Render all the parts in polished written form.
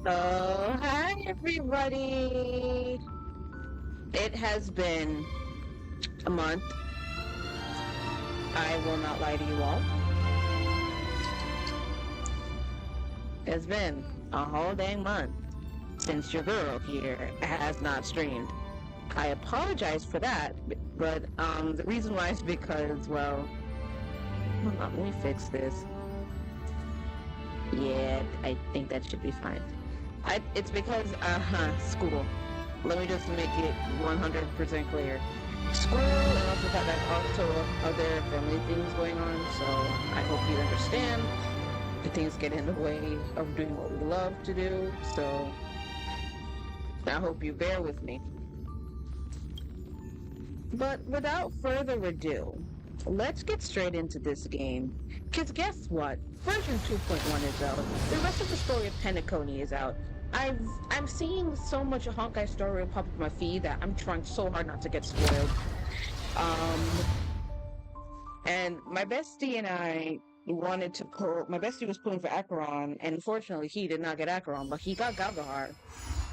Oh, hi everybody. It has been a month. I will not lie to you all. It's been a whole dang month since your girl here has not streamed. I apologize for that, but the reason why is because, well, hold on, let me fix this. Yeah, I think that should be fine. It's because, school. Let me just make it 100% clear. School and also that there's also other family things going on, so I hope you understand. The things get in the way of doing what we love to do, so I hope you bear with me. But without further ado, let's get straight into this game. Because guess what? Version 2.1 is out. The rest of the story of Penacony is out. I'm seeing so much Honkai story pop up my feed that I'm trying so hard not to get spoiled. Um, and my bestie and I wanted to pull. My bestie was pulling for Acheron, and unfortunately, he did not get Acheron, but he got Galgahar.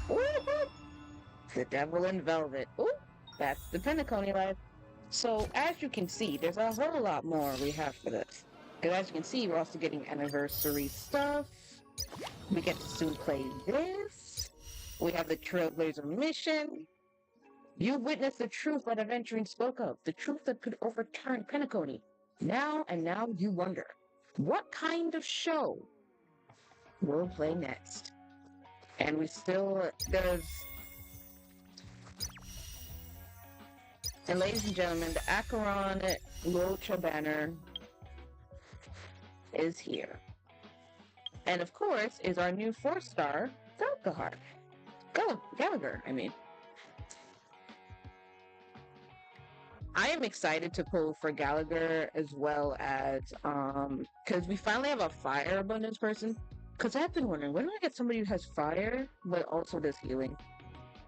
Woo-hoo! The devil in velvet. Ooh, that's the Penacony life. So as you can see, there's a whole lot more we have for this. Because as you can see, we're also getting anniversary stuff. We get to soon play this. We have the Trailblazer mission. You witnessed the truth that Aventurine spoke of, the truth that could overturn Penacony. Now you wonder, what kind of show will play next? And we still, there's, and ladies and gentlemen, the Acheron Locha banner is here. And of course, is our new 4-star, Galgahar. Gallagher, I mean. I am excited to pull for Gallagher as well as because we finally have a fire abundance person. Because I've been wondering, when do I get somebody who has fire but also does healing?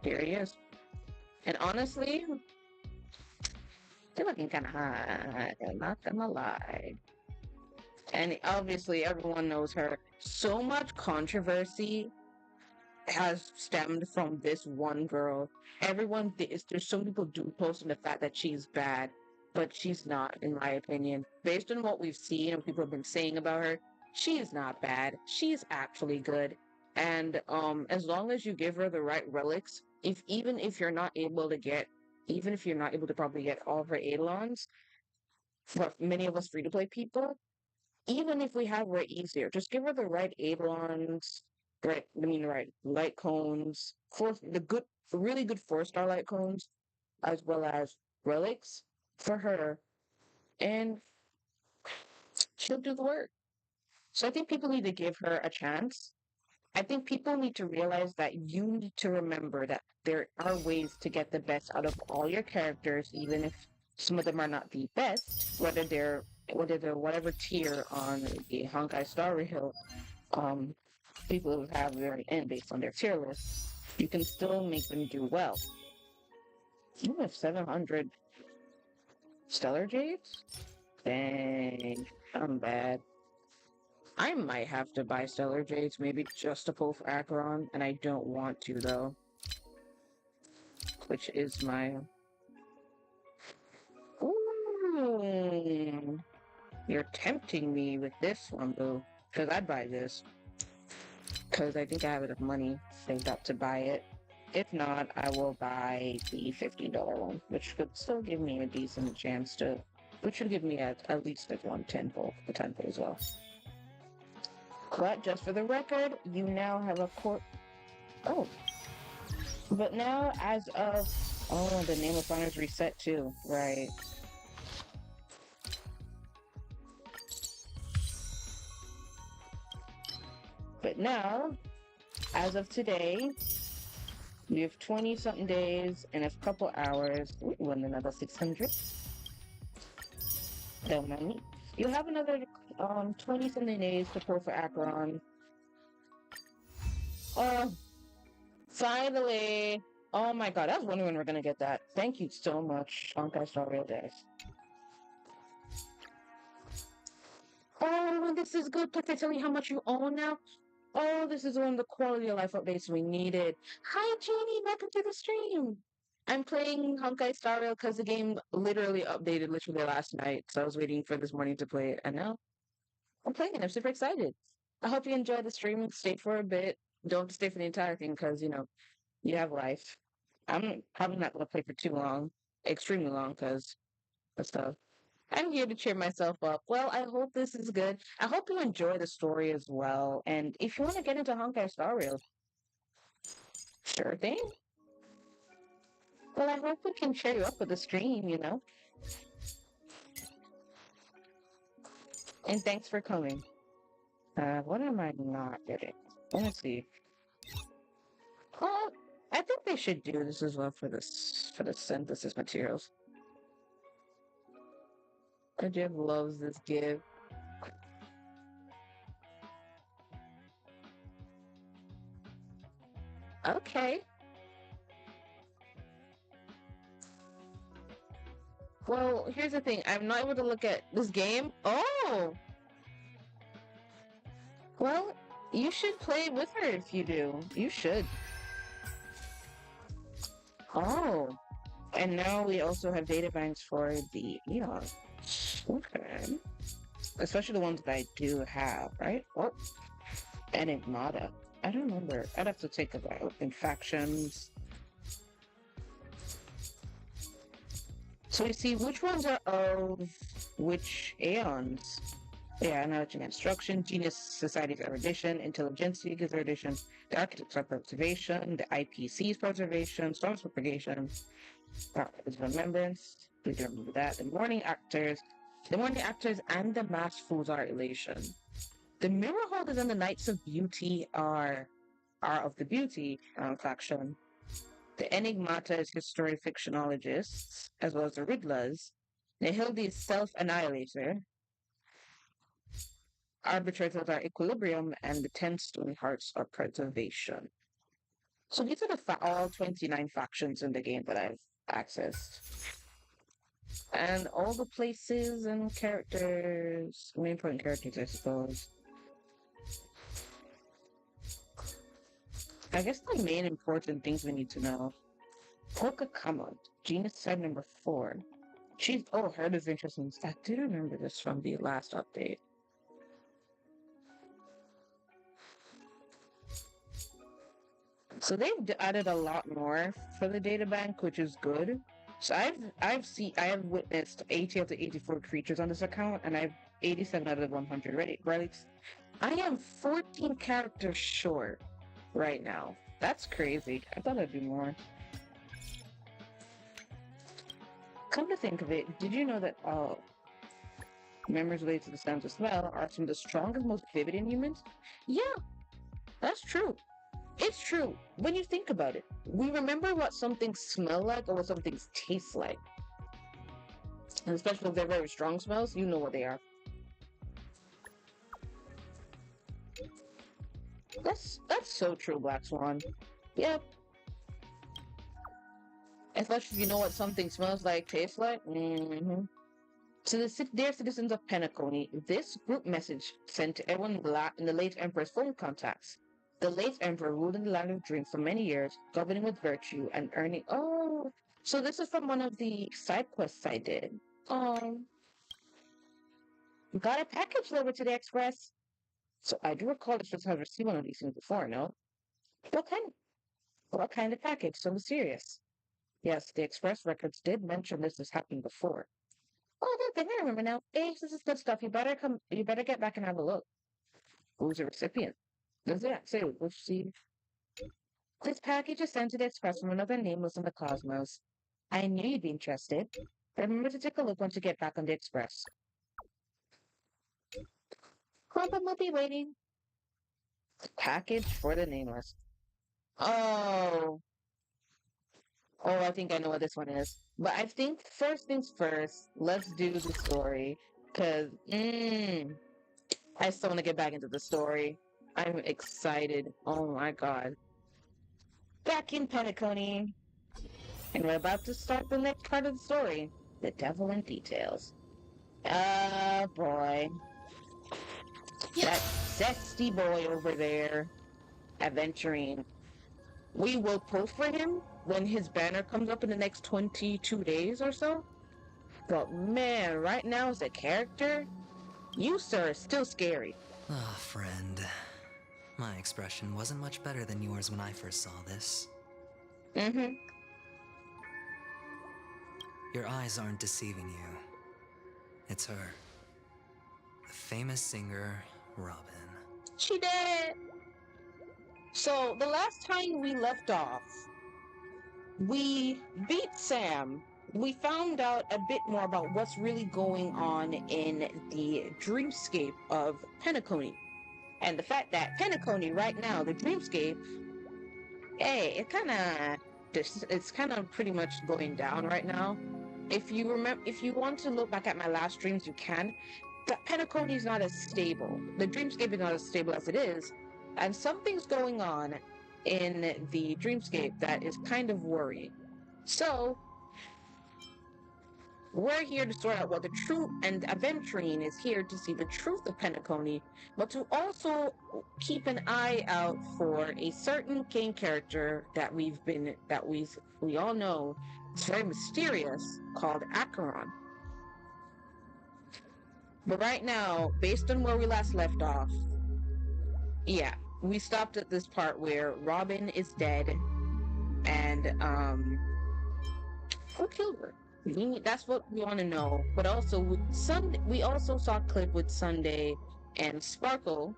Here he is. And honestly, they're looking kind of hot. I'm not gonna lie. And obviously, everyone knows her. So much controversy has stemmed from this one girl. There's some people do post on the fact that she's bad, but she's not, in my opinion. Based on what we've seen and people have been saying about her, she is not bad. She's actually good. And as long as you give her the right relics, if you're not able to get, even if you're not able to probably get all of her Eidolons, for many of us free to play people, even if we have her easier, just give her the right Eidolons, right light cones, really good 4-star light cones, as well as relics for her, and she'll do the work. So I think people need to give her a chance. I think people need to realize that you need to remember that there are ways to get the best out of all your characters, even if some of them are not the best, whether they're whatever tier on the Honkai Star Hill people have very end based on their tier list. You can still make them do well. You have 700 Stellar Jades? Dang, I'm bad. I might have to buy Stellar Jades, maybe just to pull for Acheron, and I don't want to though. Which is my... Ooh, you're tempting me with this one, boo. Because I'd buy this. Because I think I have enough money saved up to buy it. If not, I will buy the $15 one, which could still give me a decent chance to... Which should give me at least like one tenfold, a tenfold as well. But just for the record, you now have a court... Oh. But now, as of... Oh, the name of Honor's reset too. Right. But now, as of today, you have 20-something days and a couple hours. Ooh, and another 600. Don't mind me. You have another 20-something days to pull for Acheron. Oh, finally! Oh my god, I was wondering when we're gonna get that. Thank you so much, Honkai Star Rail Days. Oh, this is good. Plus, they tell you how much you own now. Oh, this is one of the quality of life updates we needed. Hi, Jeannie, welcome to the stream. I'm playing Honkai Star Rail because the game literally updated literally last night, so I was waiting for this morning to play it, and now I'm playing it. I'm super excited. I hope you enjoy the stream. Stay for a bit. Don't have to stay for the entire thing because, you have life. I'm probably not going to play for too long, extremely long, because of stuff. I'm here to cheer myself up. Well, I hope this is good. I hope you enjoy the story as well. And if you want to get into Honkai Star Rail, sure thing. Well, I hope we can cheer you up with the stream. And thanks for coming. What am I not getting? Let me see. Well, I think they should do this as well for the synthesis materials. Jeff loves this give. Okay. Well, here's the thing. I'm not able to look at this game. Oh! Well, you should play with her if you do. You should. Oh. And now we also have data banks for the Eons. Okay. Especially the ones that I do have, right? Oh. Enigmata. I don't remember. I'd have to take a look. In factions. So we see which ones are of which aeons. Yeah, analogy instruction, genius society's erudition, intelligentsia gives erudition, the architects are preservation, the IPC's preservation, storms propagation, is remembrance. We do remember that. The morning actors and the masked fools are elation. The mirror holders and the knights of beauty are of the beauty faction. The enigmata is history fictionologists, as well as the riddlers. Nihildi is self-annihilator. Arbitrators are equilibrium, and the 10 stone hearts are preservation. So these are all 29 factions in the game that I've accessed. And all the places and characters, main important characters, I suppose. I guess the main important things we need to know. Polka Kama, genus side number 4. Her is interesting. I do remember this from the last update. So they've added a lot more for the data bank, which is good. So I have witnessed 80 of the 84 creatures on this account, and I have 87 out of 100 relics. I am 14 characters short right now. That's crazy. I thought I'd be more. Come to think of it, did you know that memories related to the sense of smell are some of the strongest, most vivid in humans? Yeah, that's true. It's true. When you think about it, we remember what some things smell like or what some things taste like. And especially if they're very strong smells, you know what they are. That's so true, Black Swan. Yep. Especially if you know what something smells like, tastes like. Mm-hmm. To the dear citizens of Penacony, this group message sent to everyone in the late Emperor's phone contacts. The late Emperor ruled in the land of dreams for many years, governing with virtue and earning. Oh, so this is from one of the side quests I did. Got a package delivered to the Express. So I do recall that Fritz has received one of these things before, no? What kind of package? So mysterious. Yes, the Express records did mention this has happened before. Oh, good thing I remember now. Hey, this is good stuff. You better get back and have a look. Who's the recipient? Does it say which seed? This package is sent to the Express from another nameless in the cosmos. I knew you'd be interested. Remember to take a look once you get back on the Express. Clump will be waiting. Package for the nameless. Oh. Oh, I think I know what this one is. But I think first things first, let's do the story. Because, I still want to get back into the story. I'm excited. Oh my god. Back in Penacony. And we're about to start the next part of the story. The Devil in Details. Oh boy. That zesty boy over there, adventuring. We will pull for him when his banner comes up in the next 22 days or so. But man, right now as a character, you, sir, are still scary. Ah, friend. My expression wasn't much better than yours when I first saw this. Mm-hmm. Your eyes aren't deceiving you. It's her. The famous singer, Robin. She did. So the last time we left off, we beat Sam. We found out a bit more about what's really going on in the dreamscape of Penacony. And the fact that Penacony right now, the dreamscape, hey, it's kind of pretty much going down right now. If you remember, if you want to look back at my last streams, you can. But Penacony is not as stable. The dreamscape is not as stable as it is, and something's going on in the dreamscape that is kind of worrying. So we're here to sort out what the truth, and Aventurine is here to see the truth of Penacony, but to also keep an eye out for a certain game character that we all know. It's very mysterious, called Acheron. But right now, based on where we last left off, yeah, we stopped at this part where Robin is dead, and who killed her? That's what we want to know. But also, we also saw a clip with Sunday and Sparkle,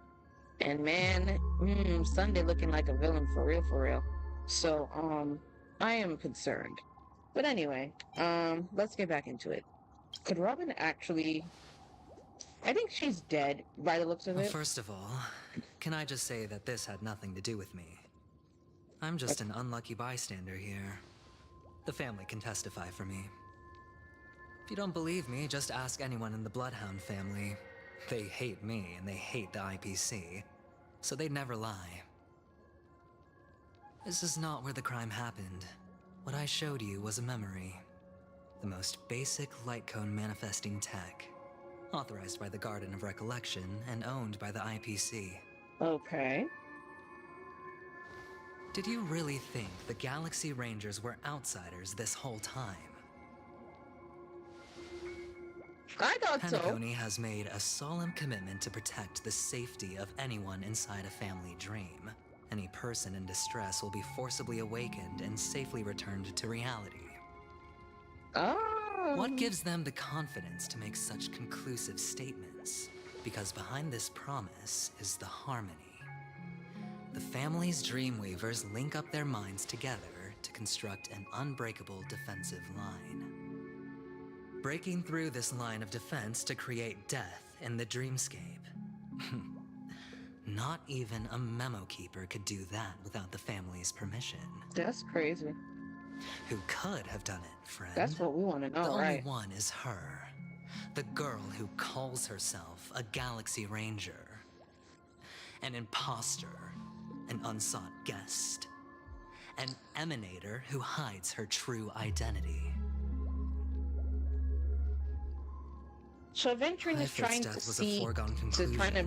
and man, Sunday looking like a villain for real, for real. So, I am concerned. But anyway, let's get back into it. Could Robin actually? I think she's dead by the looks of it. First of all, can I just say that this had nothing to do with me? I'm just an unlucky bystander here. The family can testify for me. If you don't believe me, just ask anyone in the Bloodhound family. They hate me and they hate the IPC, so they'd never lie. This is not where the crime happened. What I showed you was a memory. The most basic light cone manifesting tech. Authorized by the Garden of Recollection and owned by the IPC. Okay. Did you really think the Galaxy Rangers were outsiders this whole time? I thought so. Penacony has made a solemn commitment to protect the safety of anyone inside a family dream. Any person in distress will be forcibly awakened and safely returned to reality. Oh. What gives them the confidence to make such conclusive statements? Because behind this promise is the harmony. The family's Dreamweavers link up their minds together to construct an unbreakable defensive line. Breaking through this line of defense to create death in the dreamscape. Not even a memo keeper could do that without the family's permission. That's crazy. Who could have done it, friend? That's what we want to know, the right? only one is her. The girl who calls herself a Galaxy Ranger. An imposter. An unsought guest. An emanator who hides her true identity. So Aventurine is trying to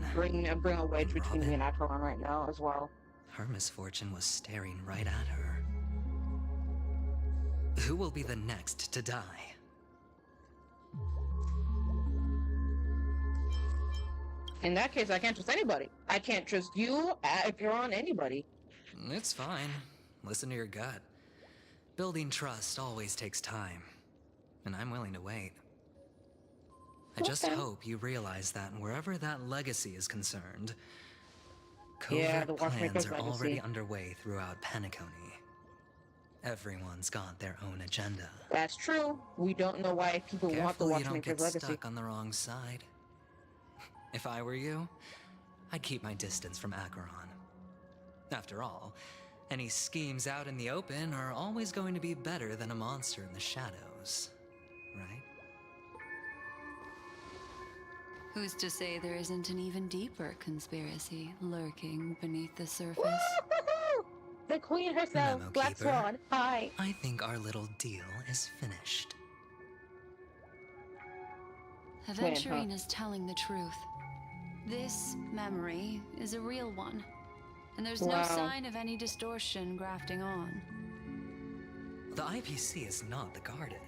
bring a wedge between me and Acheron right now as well. Her misfortune was staring right at her. Who will be the next to die? In that case, I can't trust anybody. I can't trust you, Acheron, anybody. It's fine. Listen to your gut. Building trust always takes time. And I'm willing to wait. I just hope you realize that wherever that legacy is concerned, covert plans are already underway throughout Penacony. Everyone's got their own agenda. That's true. We don't know why people want the Watchmaker's legacy. Careful you don't get stuck on the wrong side. If I were you, I'd keep my distance from Acheron. After all, any schemes out in the open are always going to be better than a monster in the shadows, right? Who's to say there isn't an even deeper conspiracy lurking beneath the surface? Woo-hoo-hoo! The queen herself, Memo Black Keeper. Swan. Hi. I think our little deal is finished. Aventurine is telling the truth. This memory is a real one, and there's no Wow. sign of any distortion grafting on. The IPC is not the garden,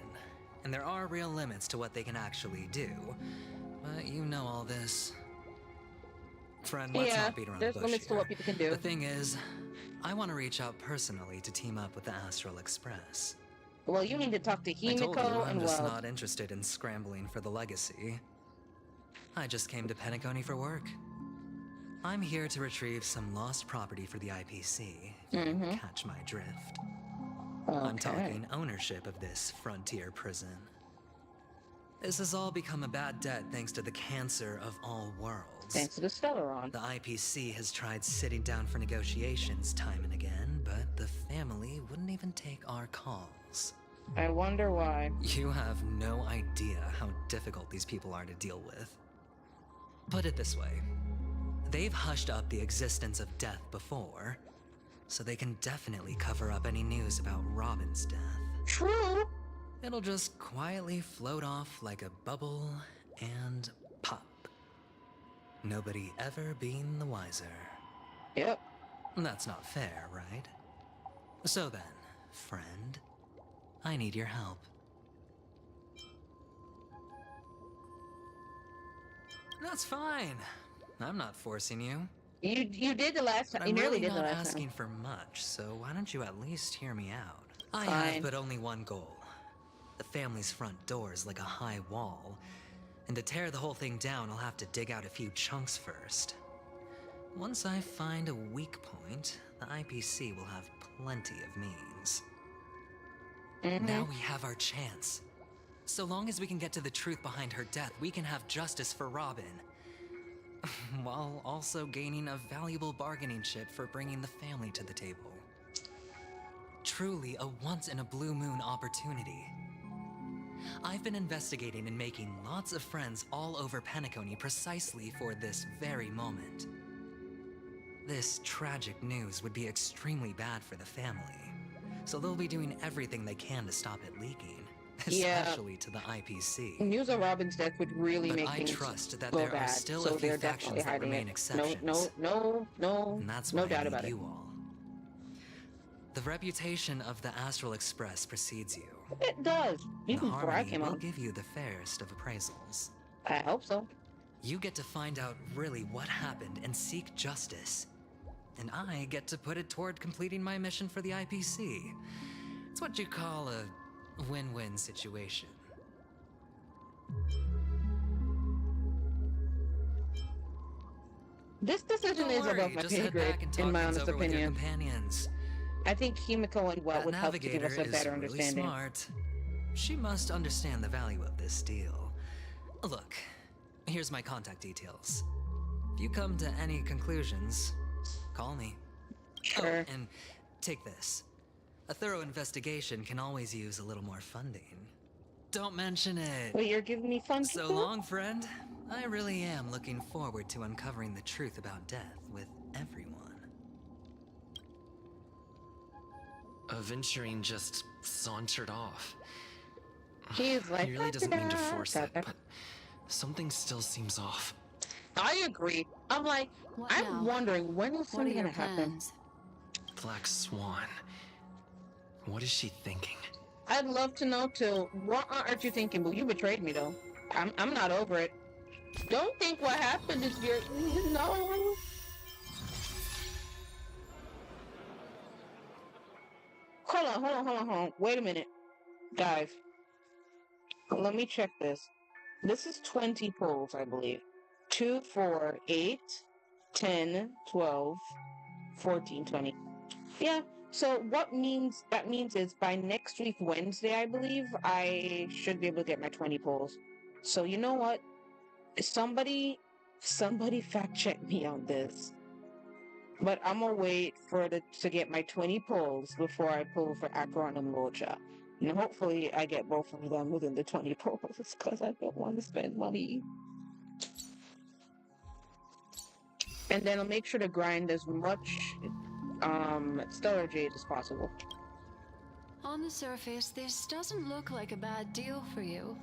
and there are real limits to what they can actually do. But you know all this. Friend, let's Yeah, not beat around there's the bush limits to here. what people can do. The thing is, I want to reach out personally to team up with the Astral Express. Well, you need to talk to I told you, Himiko I'm and just well. not interested in scrambling for the legacy. I just came to Penacony for work. I'm here to retrieve some lost property for the IPC, if you catch my drift. I'm Okay. talking ownership of this frontier prison. This has all become a bad debt thanks to the cancer of all worlds. Thanks to the Stellaron. The IPC has tried sitting down for negotiations time and again, but the family wouldn't even take our calls. I wonder why. You have no idea how difficult these people are to deal with. Put it this way. They've hushed up the existence of death before, so they can definitely cover up any news about Robin's death. True. It'll just quietly float off like a bubble and pop. Nobody ever being the wiser. Yep. That's not fair, right? So then, friend, I need your help. That's fine. I'm not forcing you. You did the last time. I'm You nearly really did the not last asking time. for much, so why don't you at least hear me out? I Fine. have but only one goal. The family's front door is like a high wall, and to tear the whole thing down, I'll have to dig out a few chunks first. Once I find a weak point, the IPC will have plenty of means. Now we have our chance. So long as we can get to the truth behind her death, we can have justice for Robin. While also gaining a valuable bargaining chip for bringing the family to the table. Truly a once-in-a-blue-moon opportunity. I've been investigating and making lots of friends all over Penacony precisely for this very moment. This tragic news would be extremely bad for the family, so they'll be doing everything they can to stop it leaking, Yeah. especially to the IPC. News of Robin's death would really But make I things trust that go there are bad, still so a few they're definitely factions that hiding remain it. exceptions. No, And that's why no doubt I about need it. you all. The reputation of the Astral Express precedes you. It does. You The can brag Harmony him will out. give you the fairest of appraisals. I hope so. You get to find out really what happened and seek justice. And I get to put it toward completing my mission for the IPC. It's what you call a win-win situation. This decision Don't is worry, above my just pay head grade, back and in talk my things honest over with your opinion. companions. I think Himiko and Well That would help to give navigator us a is better really understanding. smart. She must understand the value of this deal. Look, here's my contact details. If you come to any conclusions, call me. Sure. Oh, and take this. A thorough investigation can always use a little more funding. Don't mention it. Wait, you're giving me fun So too? long, friend. I really am looking forward to uncovering the truth about death with everyone. Aventurine just sauntered off. He's like, He really doesn't mean to "Da-da-da, force it, da-da." but something still seems off. I agree. I'm like, What I'm now? wondering when is What are something your gonna happen. plans? Black Swan. What is she thinking? I'd love to know too. What aren't you thinking? But you betrayed me though. I'm not over it. Don't think what happened is your no. Hold on. Wait a minute. Guys. Let me check this. This is 20 polls, I believe. 2, 4, 8, 10, 12, 14, 20. Yeah. So what that means is by next week, Wednesday, I believe, I should be able to get my 20 polls. So you know what? Somebody fact check me on this. But I'm gonna wait to get my 20 polls before I pull for Akron and Locha. And hopefully I get both of them within the 20 polls because I don't want to spend money. And then I'll make sure to grind as much Stellar Jade as possible. On the surface, this doesn't look like a bad deal for you.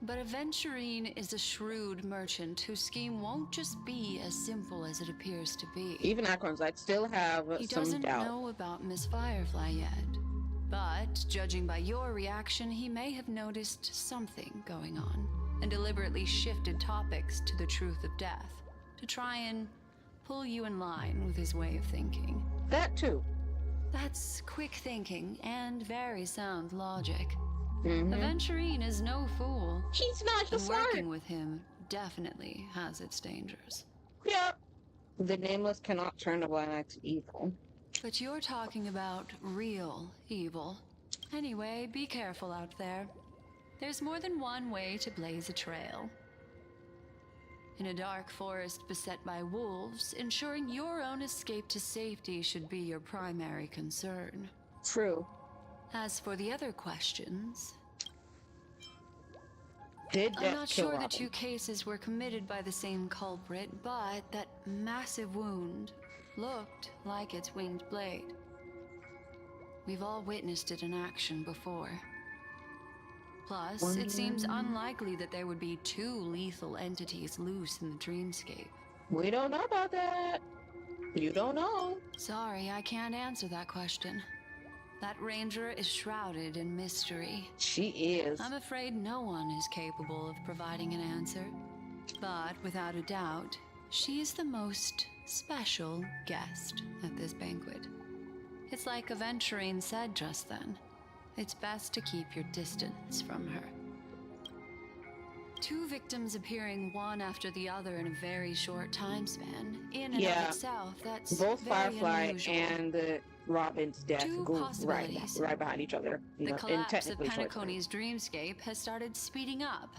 But Aventurine is a shrewd merchant whose scheme won't just be as simple as it appears to be. Even Acorns, I'd still have He some doesn't doubt. know about Miss Firefly yet. But, judging by your reaction, he may have noticed something going on and deliberately shifted topics to the truth of death to try and pull you in line with his way of thinking. That too. That's quick thinking and very sound logic. Mm-hmm. Aventurine is no fool. He's not And just smart. working with him definitely has its dangers. Yep. The nameless cannot turn a blind eye to evil. But you're talking about real evil. Anyway, be careful out there. There's more than one way to blaze a trail. In a dark forest beset by wolves, ensuring your own escape to safety should be your primary concern. True. As for the other questions, Did I'm Death not kill sure Robin? the two cases were committed by the same culprit, but that massive wound looked like its winged blade. We've all witnessed it in action before. Plus, it seems unlikely that there would be two lethal entities loose in the dreamscape. We don't know about that. You don't know. Sorry, I can't answer that question. That ranger is shrouded in mystery. She is. I'm afraid no one is capable of providing an answer. But without a doubt, she is the most special guest at this banquet. It's like Aventurine said just then. It's best to keep your distance from her. Two victims appearing one after the other in a very short time span. In and Yeah. of itself, that's Both very Firefly unusual. and Robin's death Two go possibilities. right behind each other. You The know, and collapse of technically short time. Penacony's dreamscape has started speeding up,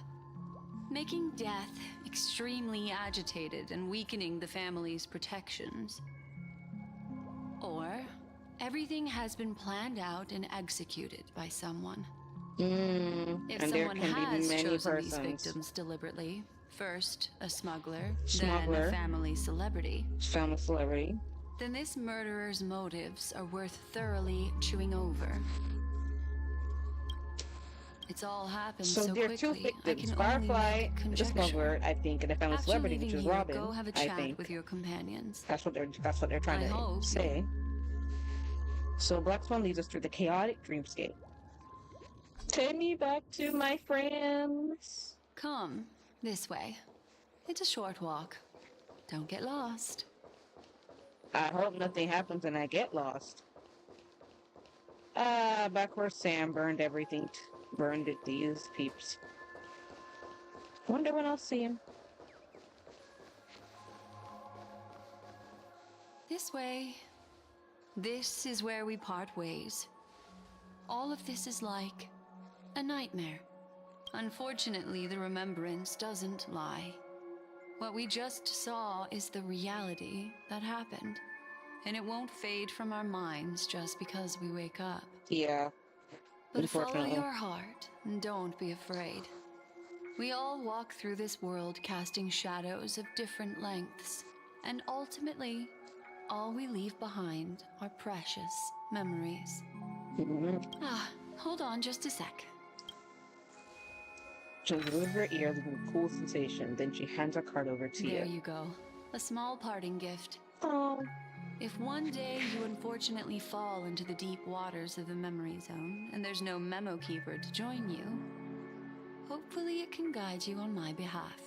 making death extremely agitated and weakening the family's protections. Or everything has been planned out and executed by someone. If and there someone can has be many chosen these persons. victims deliberately, first a smuggler, then Smuggler. a family celebrity, Famous celebrity. then this murderer's motives are worth thoroughly chewing over. It's all happened So so there are quickly, two I victims: can Firefly, only make the conjecture. smuggler, I think, and the famous After celebrity, leaving which is here, Robin. go have a I chat think with your companions. that's what they're trying I to hope. say. So Black Swan leads us through the chaotic dreamscape. Take me back to my friends. Come, this way. It's a short walk. Don't get lost. I hope nothing happens and I get lost. Back where Sam burned everything. Burned it, these peeps. Wonder when I'll see him. This way. This is where we part ways. All of this is like a nightmare. Unfortunately, the remembrance doesn't lie. What we just saw is the reality that happened. And it won't fade from our minds just because we wake up. Yeah. But follow Unfortunately. your heart and don't be afraid. We all walk through this world casting shadows of different lengths. And ultimately, all we leave behind are precious memories. Hold on just a sec. She moves her ears with a cool sensation. Then she hands a card over to There you. you go. A small parting gift. Oh. If one day you unfortunately fall into the deep waters of the memory zone and there's no memo keeper to join you, hopefully it can guide you on my behalf.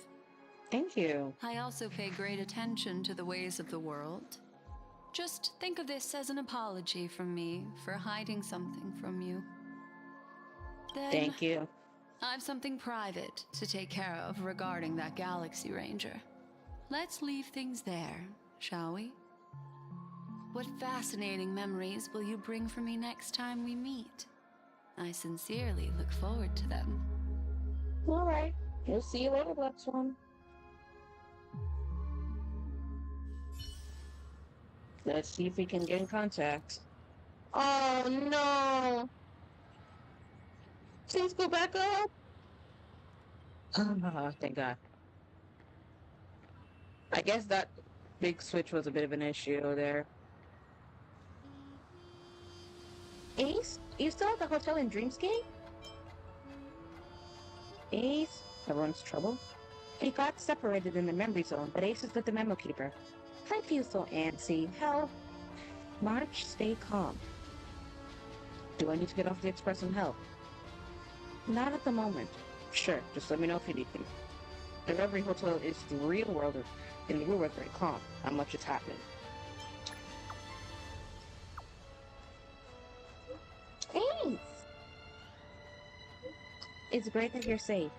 Thank you. I also pay great attention to the ways of the world. Just think of this as an apology from me for hiding something from you. Then Thank you. I've something private to take care of regarding that Galaxy Ranger. Let's leave things there, shall we? What fascinating memories will you bring for me next time we meet? I sincerely look forward to them. All right. We'll see you later, Black Swan. Let's see if we can get in contact. Oh no! Please go back up. Oh, thank God. I guess that big switch was a bit of an issue there. Ace? Are you still at the hotel in Dreamscape? Ace? Everyone's trouble? We got separated in the memory zone, but Ace is with the memo keeper. I feel so antsy. Hell, March, stay calm. Do I need to get off the express and help? Not at the moment. Sure, just let me know if you need me. The Reverie Hotel is the real world, and the real world very calm. Not much is happening. Thanks! It's great that you're safe.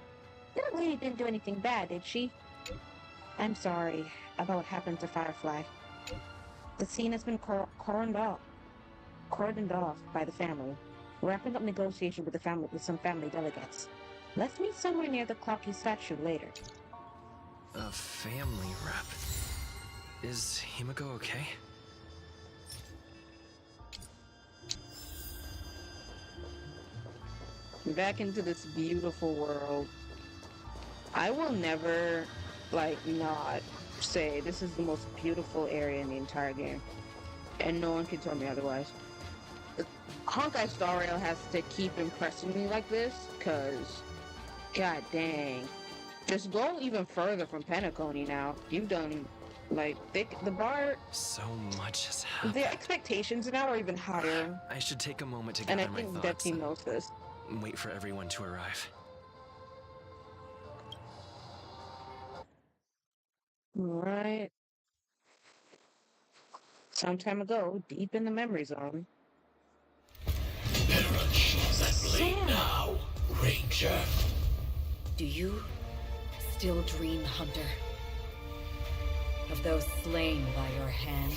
That lady didn't do anything bad, did she? I'm sorry about what happened to Firefly. The scene has been cordoned off by the family. We're wrapping up negotiations with some family delegates. Let's meet somewhere near the Clocky statue later. A family rep. Is Himiko okay? Back into this beautiful world. I will never, not say this is the most beautiful area in the entire game. And no one can tell me otherwise. Honkai Star Rail has to keep impressing me like this, because, god dang. Just go even further from Penacony now. You've done, the bar... So much has happened. The expectations now are even higher. I should take a moment to gather my thoughts. And I think Depsy knows this. Wait for everyone to arrive. Right. Some time ago, deep in the memory zone. Perish that blade now, Ranger. Do you still dream, Hunter? Of those slain by your hand?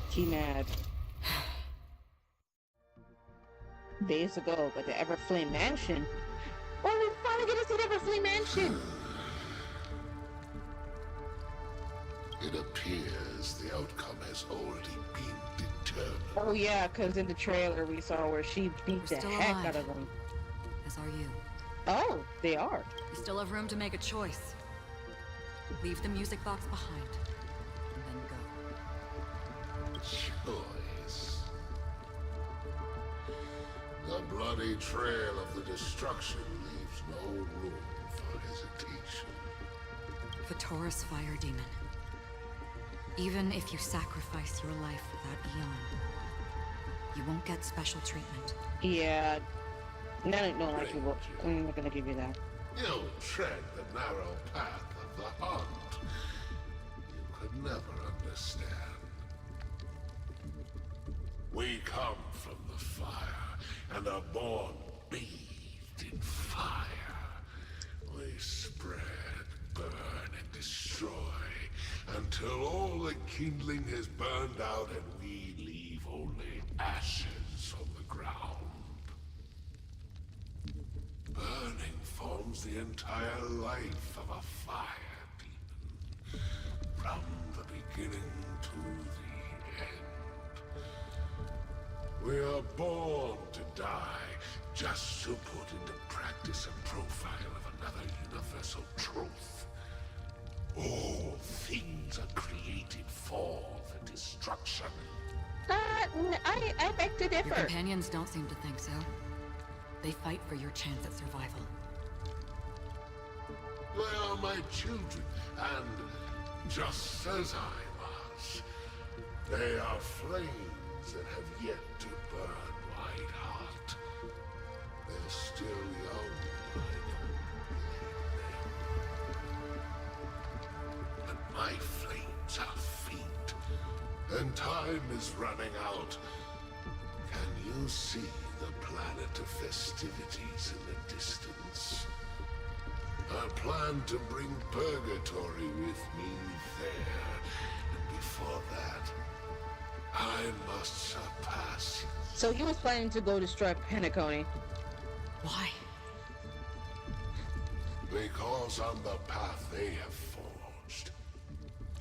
He mad. Days ago, but the Everflame Mansion. Oh, we finally get to see the Everflame Mansion! It appears the outcome has already been determined. Oh yeah, because in the trailer we saw where she beat the heck out of them. As are you. Oh, they are. You still have room to make a choice. Leave the music box behind, and then go. Choice. The bloody trail of the destruction leaves no room for hesitation. Vatora's fire demon. Even if you sacrifice your life for that eon, you won't get special treatment. Yeah. No, you will. I'm not gonna give you that. You'll tread the narrow path of the hunt. You could never understand. We come from the fire, and are born bathed in fire. We spread, burn, and destroy, until all the kindling has burned out and we leave only ashes on the ground. Burning forms the entire life of a fire demon, from the beginning to the end. We are born to die, just to put into practice a profile of another universal truth. All things are created for the destruction. I beg to Your differ. companions don't seem to think so. They fight for your chance at survival. They are my children, and just as I was, they are flames that have yet to burn white hot. They're still young, I don't blame them. But my flames are feet, and time is running out. Can you see the planet of festivities in the distance? I plan to bring Purgatory with me there, and before that, I must surpass you. So he was planning to go destroy Penacony. Why? Because on the path they have forged,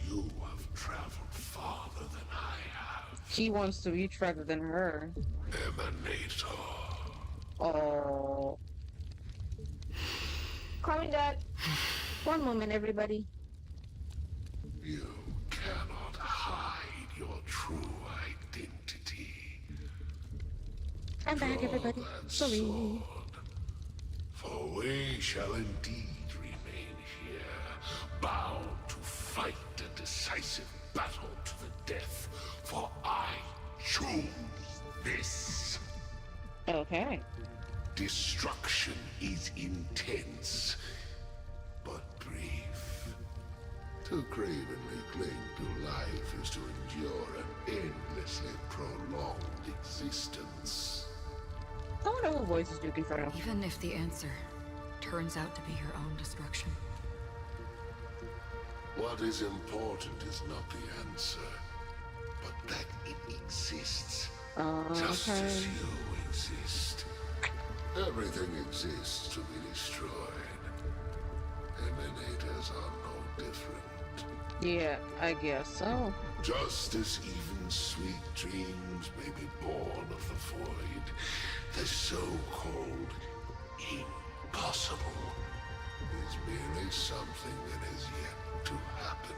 you have traveled farther than I have. He wants to reach further than her. Emanator. Oh. Calling Dad. One moment, everybody. You cannot hide your true identity. I'm back, Draw everybody. that Sorry. sword, for we shall indeed remain here, bound to fight a decisive battle to the death, for I choose this. Okay. Destruction is intense, but brief. To cravenly cling to life is to endure an endlessly prolonged existence. I wonder who voices Duke Inferno. Even if the answer turns out to be your own destruction. What is important is not the answer, but that it exists. Just Okay. as you exist. Everything exists to be destroyed. Emanators are no different. Yeah, I guess so. Just as even sweet dreams may be born of the void, the so-called impossible is merely something that has yet to happen.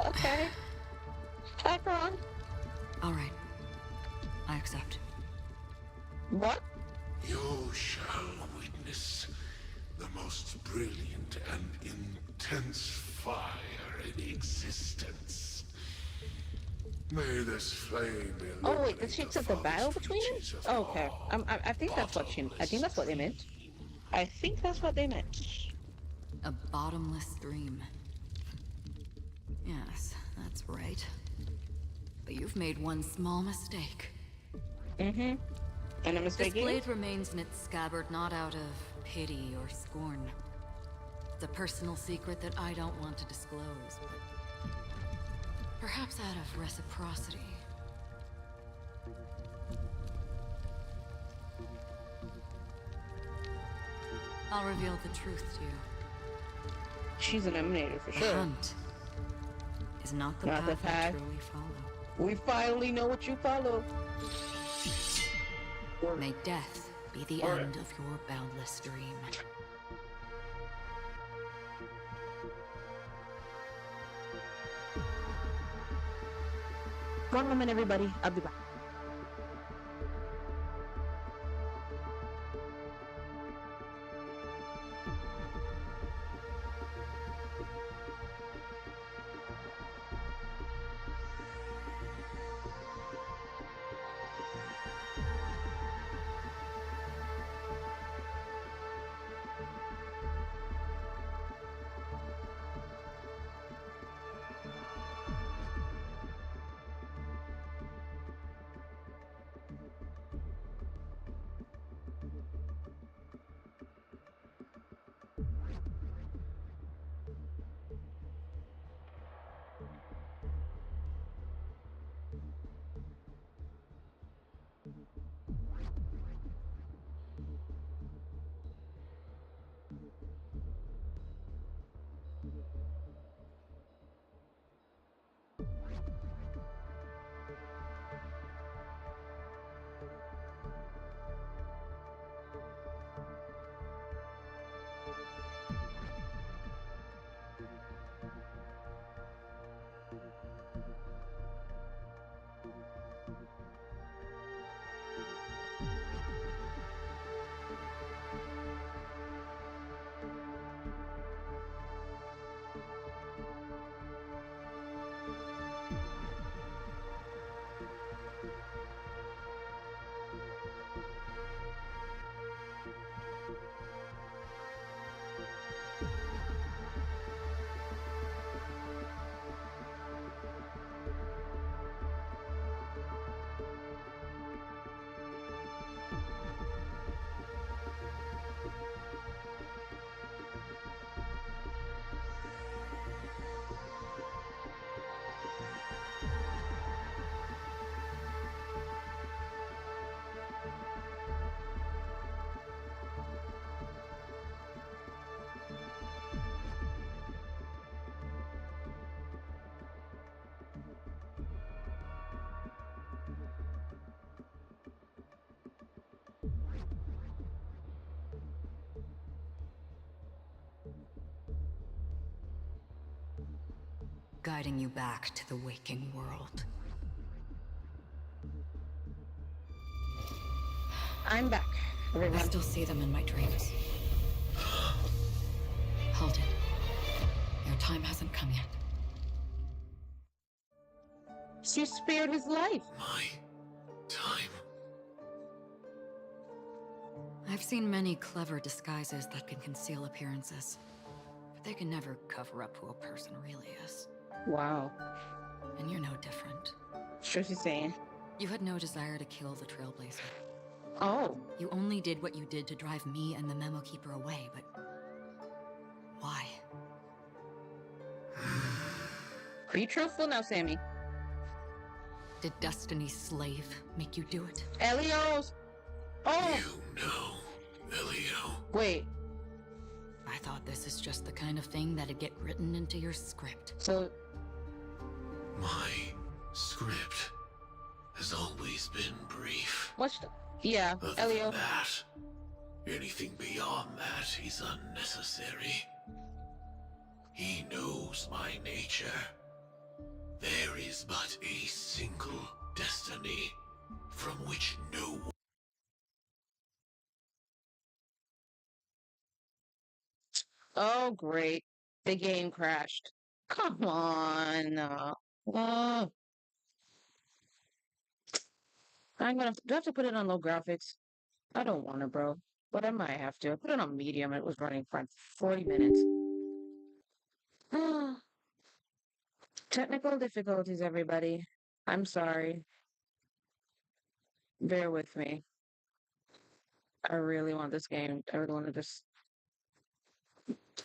Okay. Hi, Ron. All right. I accept. What? You shall witness the most brilliant and intense fire in existence. May this flame Oh wait, did she accept the battle between them? reaches of Okay. your I think that's what she. I think that's what they meant. I think that's what they meant. A bottomless stream. Yes, that's right. But you've made one small mistake. Mm-hmm. And a This mistake is? blade remains in its scabbard not out of pity or scorn. It's a personal secret that I don't want to disclose, but perhaps out of reciprocity. I'll reveal the truth to you. She's an emanator for The sure. hunt is not the Not the path I path. truly follow. We finally know what you follow. May death be the end of your boundless dream. One moment, everybody. I'll be back. Guiding you back to the waking world. I'm back, I everyone. still see them in my dreams. Hold it. Your time hasn't come yet. She spared his life. My time. I've seen many clever disguises that can conceal appearances, but they can never cover up who a person really is. Wow. And you're no different. Sure she's saying. You had no desire to kill the Trailblazer. Oh. You only did what you did to drive me and the Memo Keeper away, but... why? Be truthful now, Sammy. Did Destiny's slave make you do it? Elios! Oh! You know, Elio. Wait, I thought this is just the kind of thing that'd get written into your script. so My script has always been brief. what's the... Yeah, Other Elio. than that, anything beyond that is unnecessary. He knows my nature. There is but a single destiny from which no one... Oh, great. The game crashed. Come on. I'm gonna... Do I have to put it on low graphics? I don't want to, bro. But I might have to. I put it on medium. It was running for 40 minutes. Technical difficulties, everybody. I'm sorry. Bear with me. I really want this game. I really want to just...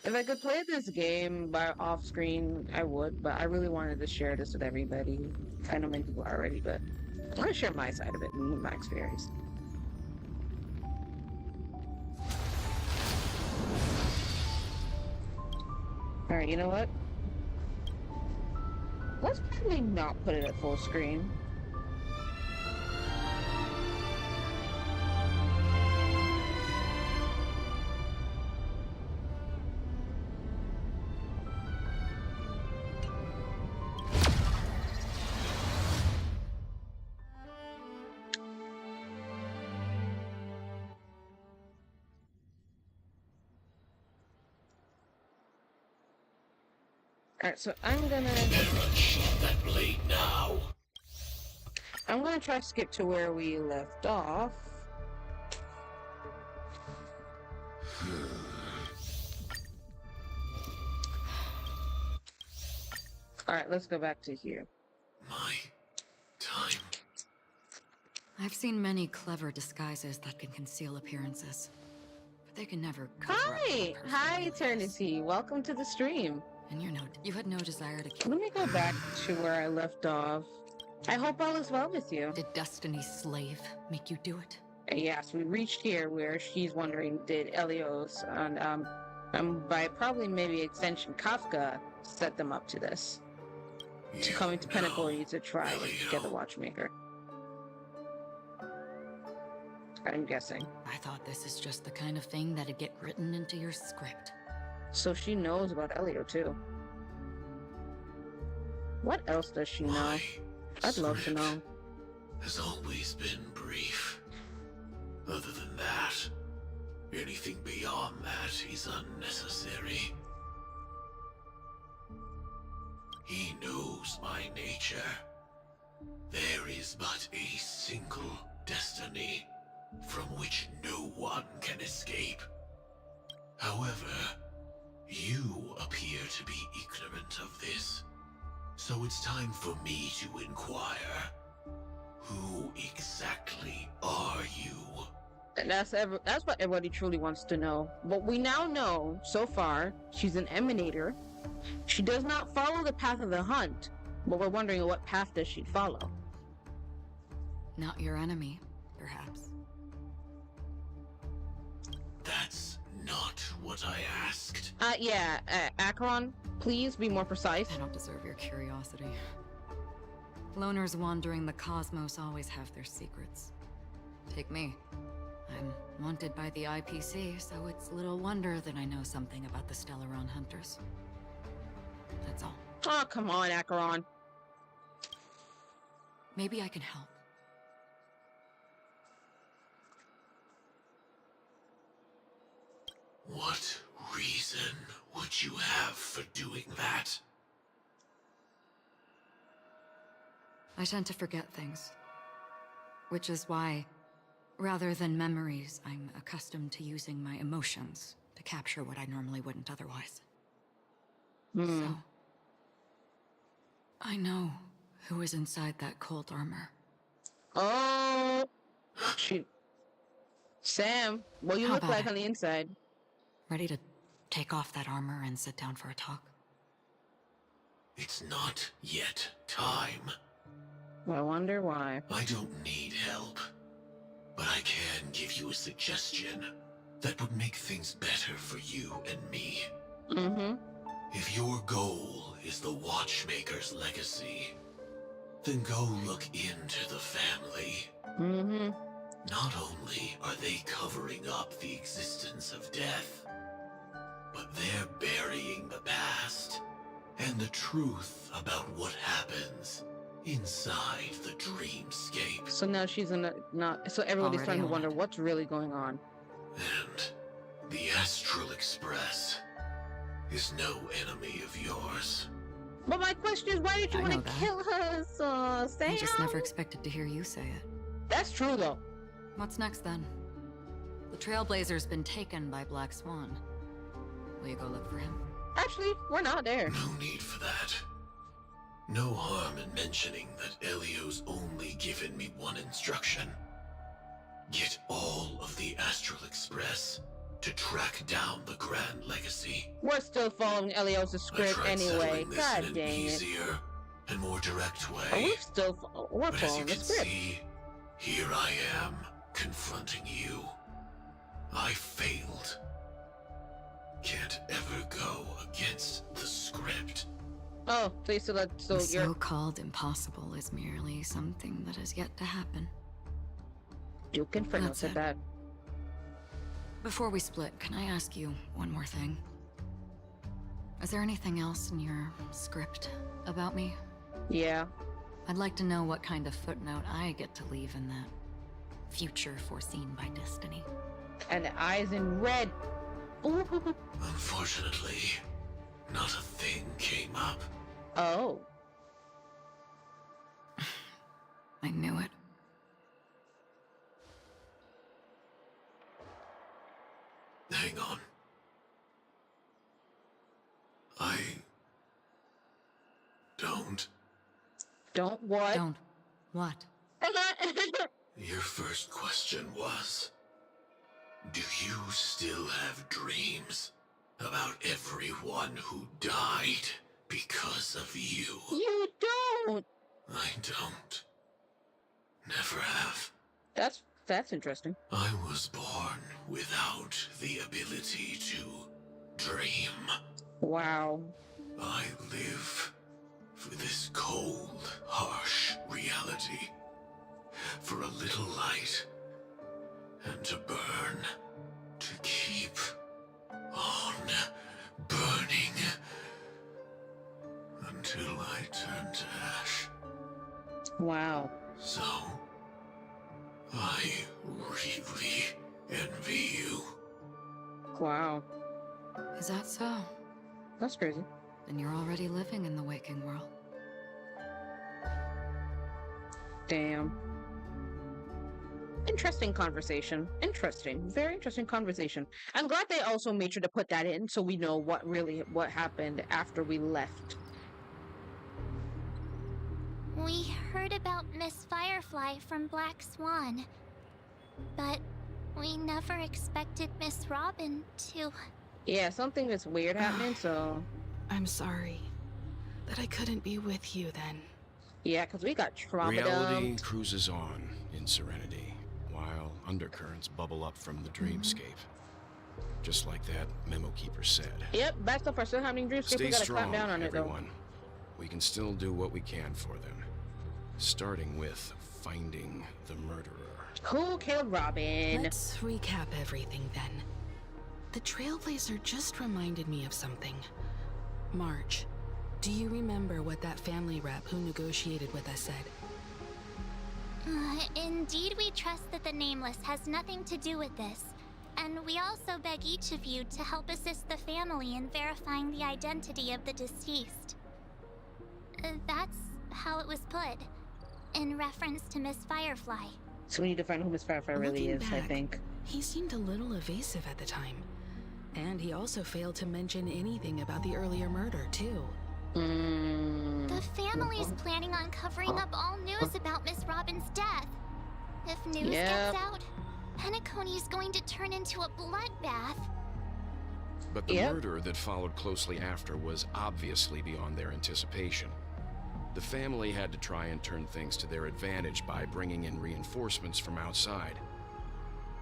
If I could play this game by off screen, I would, but I really wanted to share this with everybody. I know many people already, but I want to share my side of it and my experience. Alright, you know what? Let's probably not put it at full screen. Alright, so I'm gonna Unsheath that blade now. try to skip to where we left off. Alright, let's go back to here. My time. I've seen many clever disguises that can conceal appearances, but they can never cover up who a Hi! person Hi, really is. Eternity. Welcome to the stream. And you had no desire to kill. Let me go back to where I left off. I hope all is well with you. Did Destiny's slave make you do it? Yes, we reached here where she's wondering, did Elios and by probably maybe extension Kafka set them up to this? To You coming to know, Penacoli to try and Elio. get the Watchmaker. I'm guessing. I thought this is just the kind of thing that'd get written into your script. So she knows about Elio too. What else does she know? My I'd love to script know. has always been brief. Other than that, anything beyond that is unnecessary. He knows my nature. There is but a single destiny from which no one can escape. However, you appear to be ignorant of this. So it's time for me to inquire. Who exactly are you? And that's what everybody truly wants to know. But we now know, so far, she's an emanator. She does not follow the path of the hunt, but we're wondering what path does she follow? Not your enemy, perhaps. That's not what I asked. Yeah, Acheron, please be more precise. I don't deserve your curiosity. Loners wandering the cosmos always have their secrets. Take me. I'm wanted by the IPC, so it's little wonder that I know something about the Stellaron Hunters. That's all. Oh, come on, Acheron. Maybe I can help. What reason would you have for doing that? I tend to forget things. Which is why, rather than memories, I'm accustomed to using my emotions to capture what I normally wouldn't otherwise. So, I know who is inside that cold armor. Oh, shoot. Sam, what you How look about like it? on the inside? Ready to take off that armor and sit down for a talk? It's not yet time. I wonder why. I don't need help, but I can give you a suggestion that would make things better for you and me. Mm-hmm. If your goal is the Watchmaker's legacy, then go look into the family. Mm-hmm. Not only are they covering up the existence of death, but they're burying the past and the truth about what happens inside the dreamscape. So now she's in a not. So everybody's Already starting to on wonder it. what's really going on. And the Astral Express is no enemy of yours. But my question is, why did you I want know to that. kill her, Sam? I just never expected to hear you say it. That's true, though. What's next then? The Trailblazer's been taken by Black Swan. Will you go look for him? Actually, we're not there. No need for that. No harm in mentioning that Elio's only given me one instruction. Get all of the Astral Express to track down the Grand Legacy. We're still following Elios' I script tried anyway. settling this God in an dang it. easier and more direct Are way. we still we're But as you following the can script? see, here I am, confronting you. I failed. Can't ever go against the script. Oh, so you still so The you're so-called impossible is merely something that has yet to happen. Duke Inferno That's said it. that. Before we split, can I ask you one more thing? Is there anything else in your script about me? Yeah. I'd like to know what kind of footnote I get to leave in that future foreseen by destiny. And the eyes in red. Ooh. Unfortunately, not a thing came up. Oh. I knew it. Hang on. I don't. Don't what? Don't. What? Your first question was, do you still have dreams about everyone who died because of you? You don't. I don't. Never have. That's interesting. I was born without the ability to dream. Wow. I live for this cold, harsh reality. For a little light. And to burn. To keep on burning. Until I turn to ash. Wow. So, I really envy you. Wow. Is that so? That's crazy. Then you're already living in the waking world. Damn. Interesting conversation. Interesting. Very interesting conversation. I'm glad they also made sure to put that in so we know what happened after we left. We heard about Miss Firefly from Black Swan, but we never expected Miss Robin to... Yeah, something is weird happening, so... I'm sorry that I couldn't be with you then. Yeah, because we got trauma Reality dumped. cruises on in Serenity, while undercurrents bubble up from the dreamscape. Just like that Memo Keeper said. Yep, bad stuff are still happening. Dreamscape, Stay we gotta strong, clap down on it, though. everyone. We can still do what we can for them. Starting with finding the murderer. Who killed Robin? Let's recap everything then. The Trailblazer just reminded me of something. March, do you remember what that family rep who negotiated with us said? Indeed, we trust that the Nameless has nothing to do with this. And we also beg each of you to help assist the family in verifying the identity of the deceased. That's how it was put, in reference to Miss Firefly. So we need to find who Miss Firefly really Looking is, back, I think. he seemed a little evasive at the time. And he also failed to mention anything about the earlier murder, too. The family's planning on covering up all news about Miss Robin's death. If news gets out, Penacony's going to turn into a bloodbath. But the murder that followed closely after was obviously beyond their anticipation. The family had to try and turn things to their advantage by bringing in reinforcements from outside.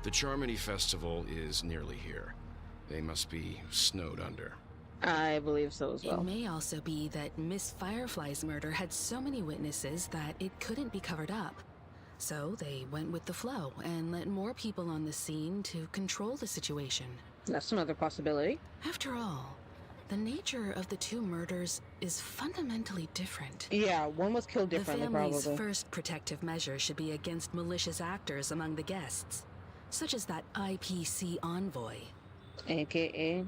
The Charmony Festival is nearly here. They must be snowed under. I believe so as well. It may also be that Miss Firefly's murder had so many witnesses that it couldn't be covered up. So they went with the flow and let more people on the scene to control the situation. That's another possibility. After all, the nature of the two murders is fundamentally different. Yeah, one was killed differently, the family's probably. first protective measure should be against malicious actors among the guests, such as that IPC envoy. AKA.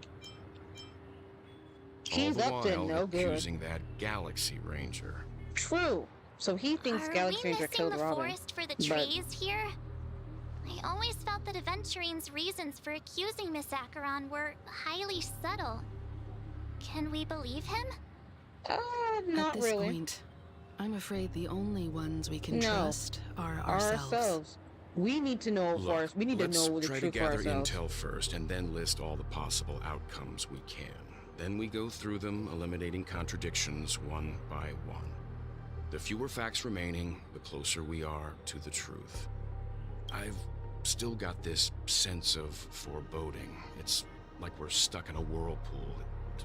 All He's the up to while no good. accusing that Galaxy Ranger. True. So he thinks Galaxy Ranger killed the Robin. forest for the trees here? I always felt that Aventurine's reasons for accusing Miss Acheron were highly subtle. Can we believe him? Not At this really. point, I'm afraid the only ones we can trust are ourselves. We need to know first. We need to know the Let's try truth to for gather ourselves. intel first and then list all the possible outcomes we can. Then we go through them, eliminating contradictions one by one. The fewer facts remaining, the closer we are to the truth. I've still got this sense of foreboding. It's like we're stuck in a whirlpool,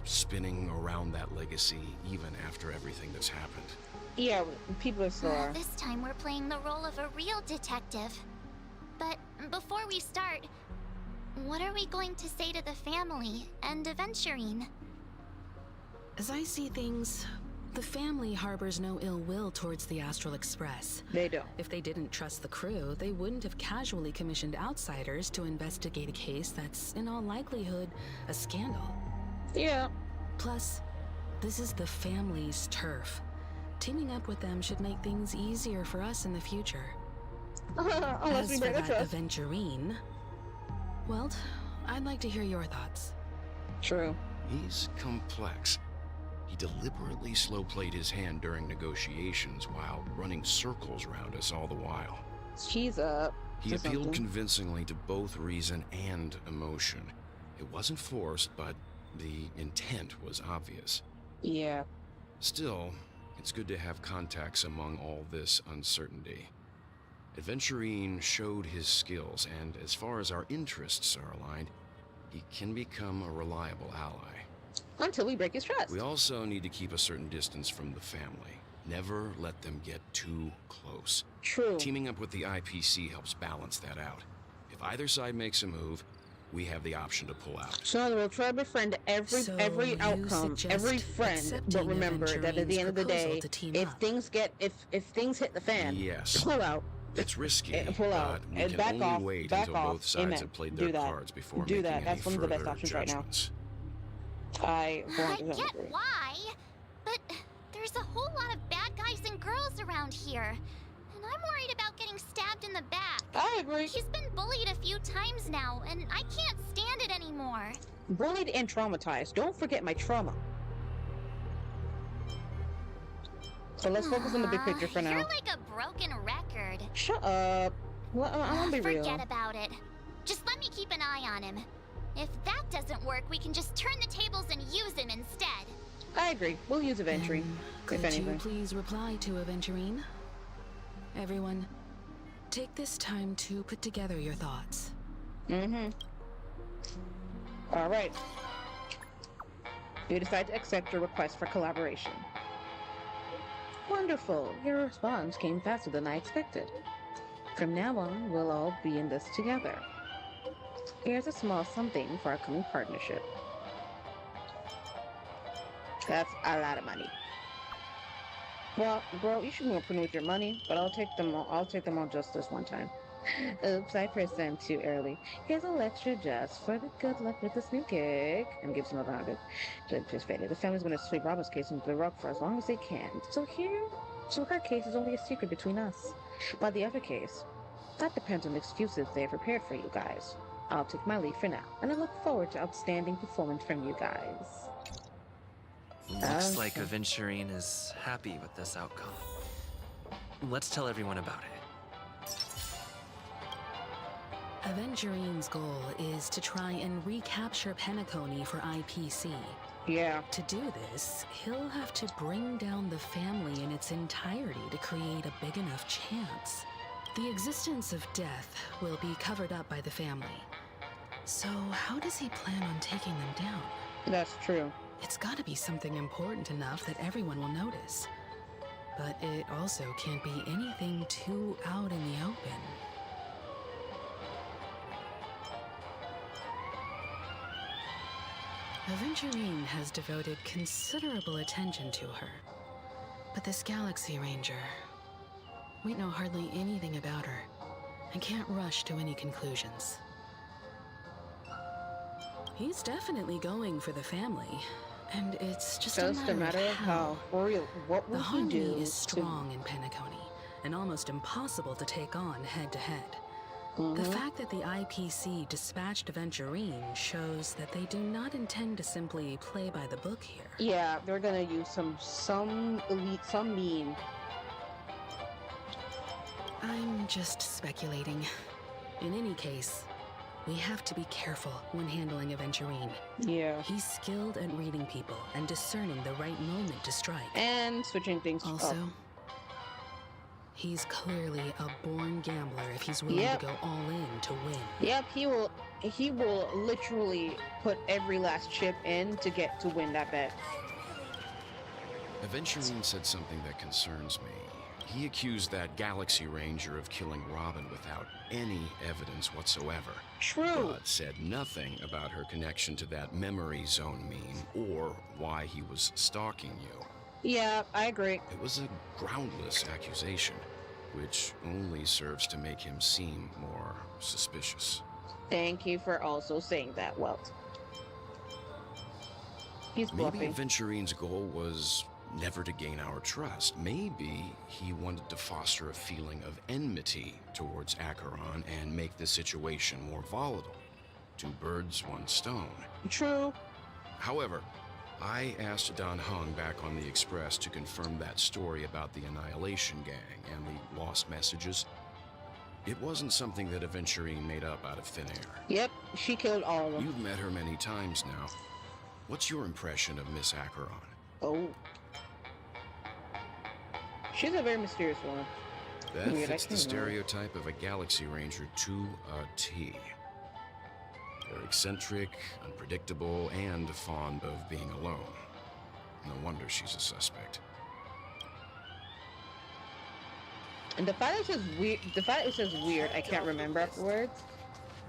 spinning around that legacy even after everything that's happened. Yeah, people are still are. This time we're playing the role of a real detective. But before we start, what are we going to say to the family and Aventurine? As I see things, the family harbors no ill will towards the Astral Express. They don't. If they didn't trust the crew, they wouldn't have casually commissioned outsiders to investigate a case that's, in all likelihood, a scandal. Yeah. Plus, this is the family's turf. Teaming up with them should make things easier for us in the future. Unless we As break for the that trust. Aventurine, well, I'd like to hear your thoughts. True. He's complex. He deliberately slow-played his hand during negotiations while running circles around us all the while. She's up. He to appealed something. convincingly to both reason and emotion. It wasn't forced, but the intent was obvious. Yeah. Still, it's good to have contacts among all this uncertainty. Aventurine showed his skills, and as far as our interests are aligned, he can become a reliable ally. Until we break his trust. We also need to keep a certain distance from the family. Never let them get too close. True. Teaming up with the IPC helps balance that out. If either side makes a move, we have the option to pull out. So we'll try to befriend every So every you outcome, suggest every friend. accepting But remember that at the end of the Aventurine's day, proposal to team if up. things get if things hit the fan, Yes. pull out. It's risky, Pull out but we and can back only off. wait Back until off. both sides Amen. have played Do their that. cards before Do making that. any That's one of the best further options right now. judgments. I I 100% get agree. why, but there's a whole lot of bad guys and girls around here. And I'm worried about getting stabbed in the back. I agree. He's been bullied a few times now, and I can't stand it anymore. Bullied and traumatized. Don't forget my trauma. So let's focus on the big picture for now. You're like a broken record. Shut up. Well, I want to be real. Forget about it. Just let me keep an eye on him. If that doesn't work, we can just turn the tables and use him instead. I agree. We'll use Aventurine, Could if you anything. please reply to Aventurine? Everyone, take this time to put together your thoughts. All right. You decide to accept your request for collaboration. Wonderful. Your response came faster than I expected. From now on, we'll all be in this together. Here's a small something for our coming partnership. That's a lot of money. Well, bro, you should be open with your money, but I'll take them all just this one time. Oops, I pressed send too early. Here's a little extra just for the good luck with this new gig. And gives another 100. Just faded. The family's gonna sweep Robin's case into the rug for as long as they can. So her case is only a secret between us. But the other case, that depends on the excuses they have prepared for you guys. I'll take my leave for now, and I look forward to outstanding performance from you guys. Looks like Okay. Aventurine is happy with this outcome. Let's tell everyone about it. Aventurine's goal is to try and recapture Penacony for IPC. Yeah. To do this, he'll have to bring down the family in its entirety to create a big enough chance. The existence of death will be covered up by the family. So how does he plan on taking them down? That's true. It's gotta be something important enough that everyone will notice. But it also can't be anything too out in the open. Aventurine has devoted considerable attention to her. But this Galaxy Ranger, we know hardly anything about her and can't rush to any conclusions. He's definitely going for the family, and it's just a matter of how. Real. What The will he harmony do? is strong in Penacony, and almost impossible to take on head-to-head. Mm-hmm. The fact that the IPC dispatched Aventurine shows that they do not intend to simply play by the book here. Yeah, they're gonna use some elite, some mean. I'm just speculating. In any case, we have to be careful when handling Aventurine. Yeah. He's skilled at reading people and discerning the right moment to strike. And switching things Also, up. he's clearly a born gambler if he's willing Yep. to go all in to win. Yep, he will literally put every last chip in to win that bet. Aventurine said something that concerns me. He accused that Galaxy Ranger of killing Robin without any evidence whatsoever. True. But said nothing about her connection to that memory zone meme or why he was stalking you. Yeah, I agree. It was a groundless accusation, which only serves to make him seem more suspicious. Thank you for also saying that, Welt. He's Maybe bluffing. Aventurine's goal was never to gain our trust. Maybe he wanted to foster a feeling of enmity towards Acheron and make the situation more volatile. Two birds, one stone. True. However, I asked Don Hung back on the Express to confirm that story about the Annihilation Gang and the lost messages. It wasn't something that Aventurine made up out of thin air. Yep, she killed all of them. You've met her many times now. What's your impression of Miss Acheron? Oh. She's a very mysterious one. That Weird, I fits the can't remember. stereotype of a Galaxy Ranger to a T. They're eccentric, unpredictable, and fond of being alone. No wonder she's a suspect. And the fact it says weird, I can't remember afterwards.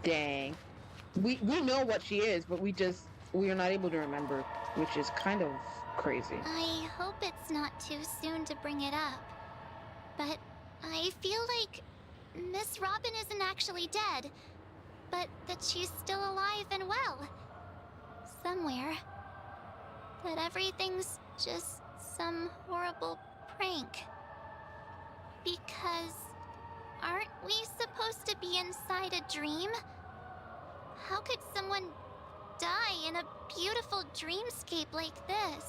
Dang. We know what she is, but we are not able to remember, which is kind of crazy. I hope it's not too soon to bring it up. But I feel like Miss Robin isn't actually dead, but that she's still alive and well. Somewhere. That everything's just some horrible prank. Because aren't we supposed to be inside a dream? How could someone die in a beautiful dreamscape like this?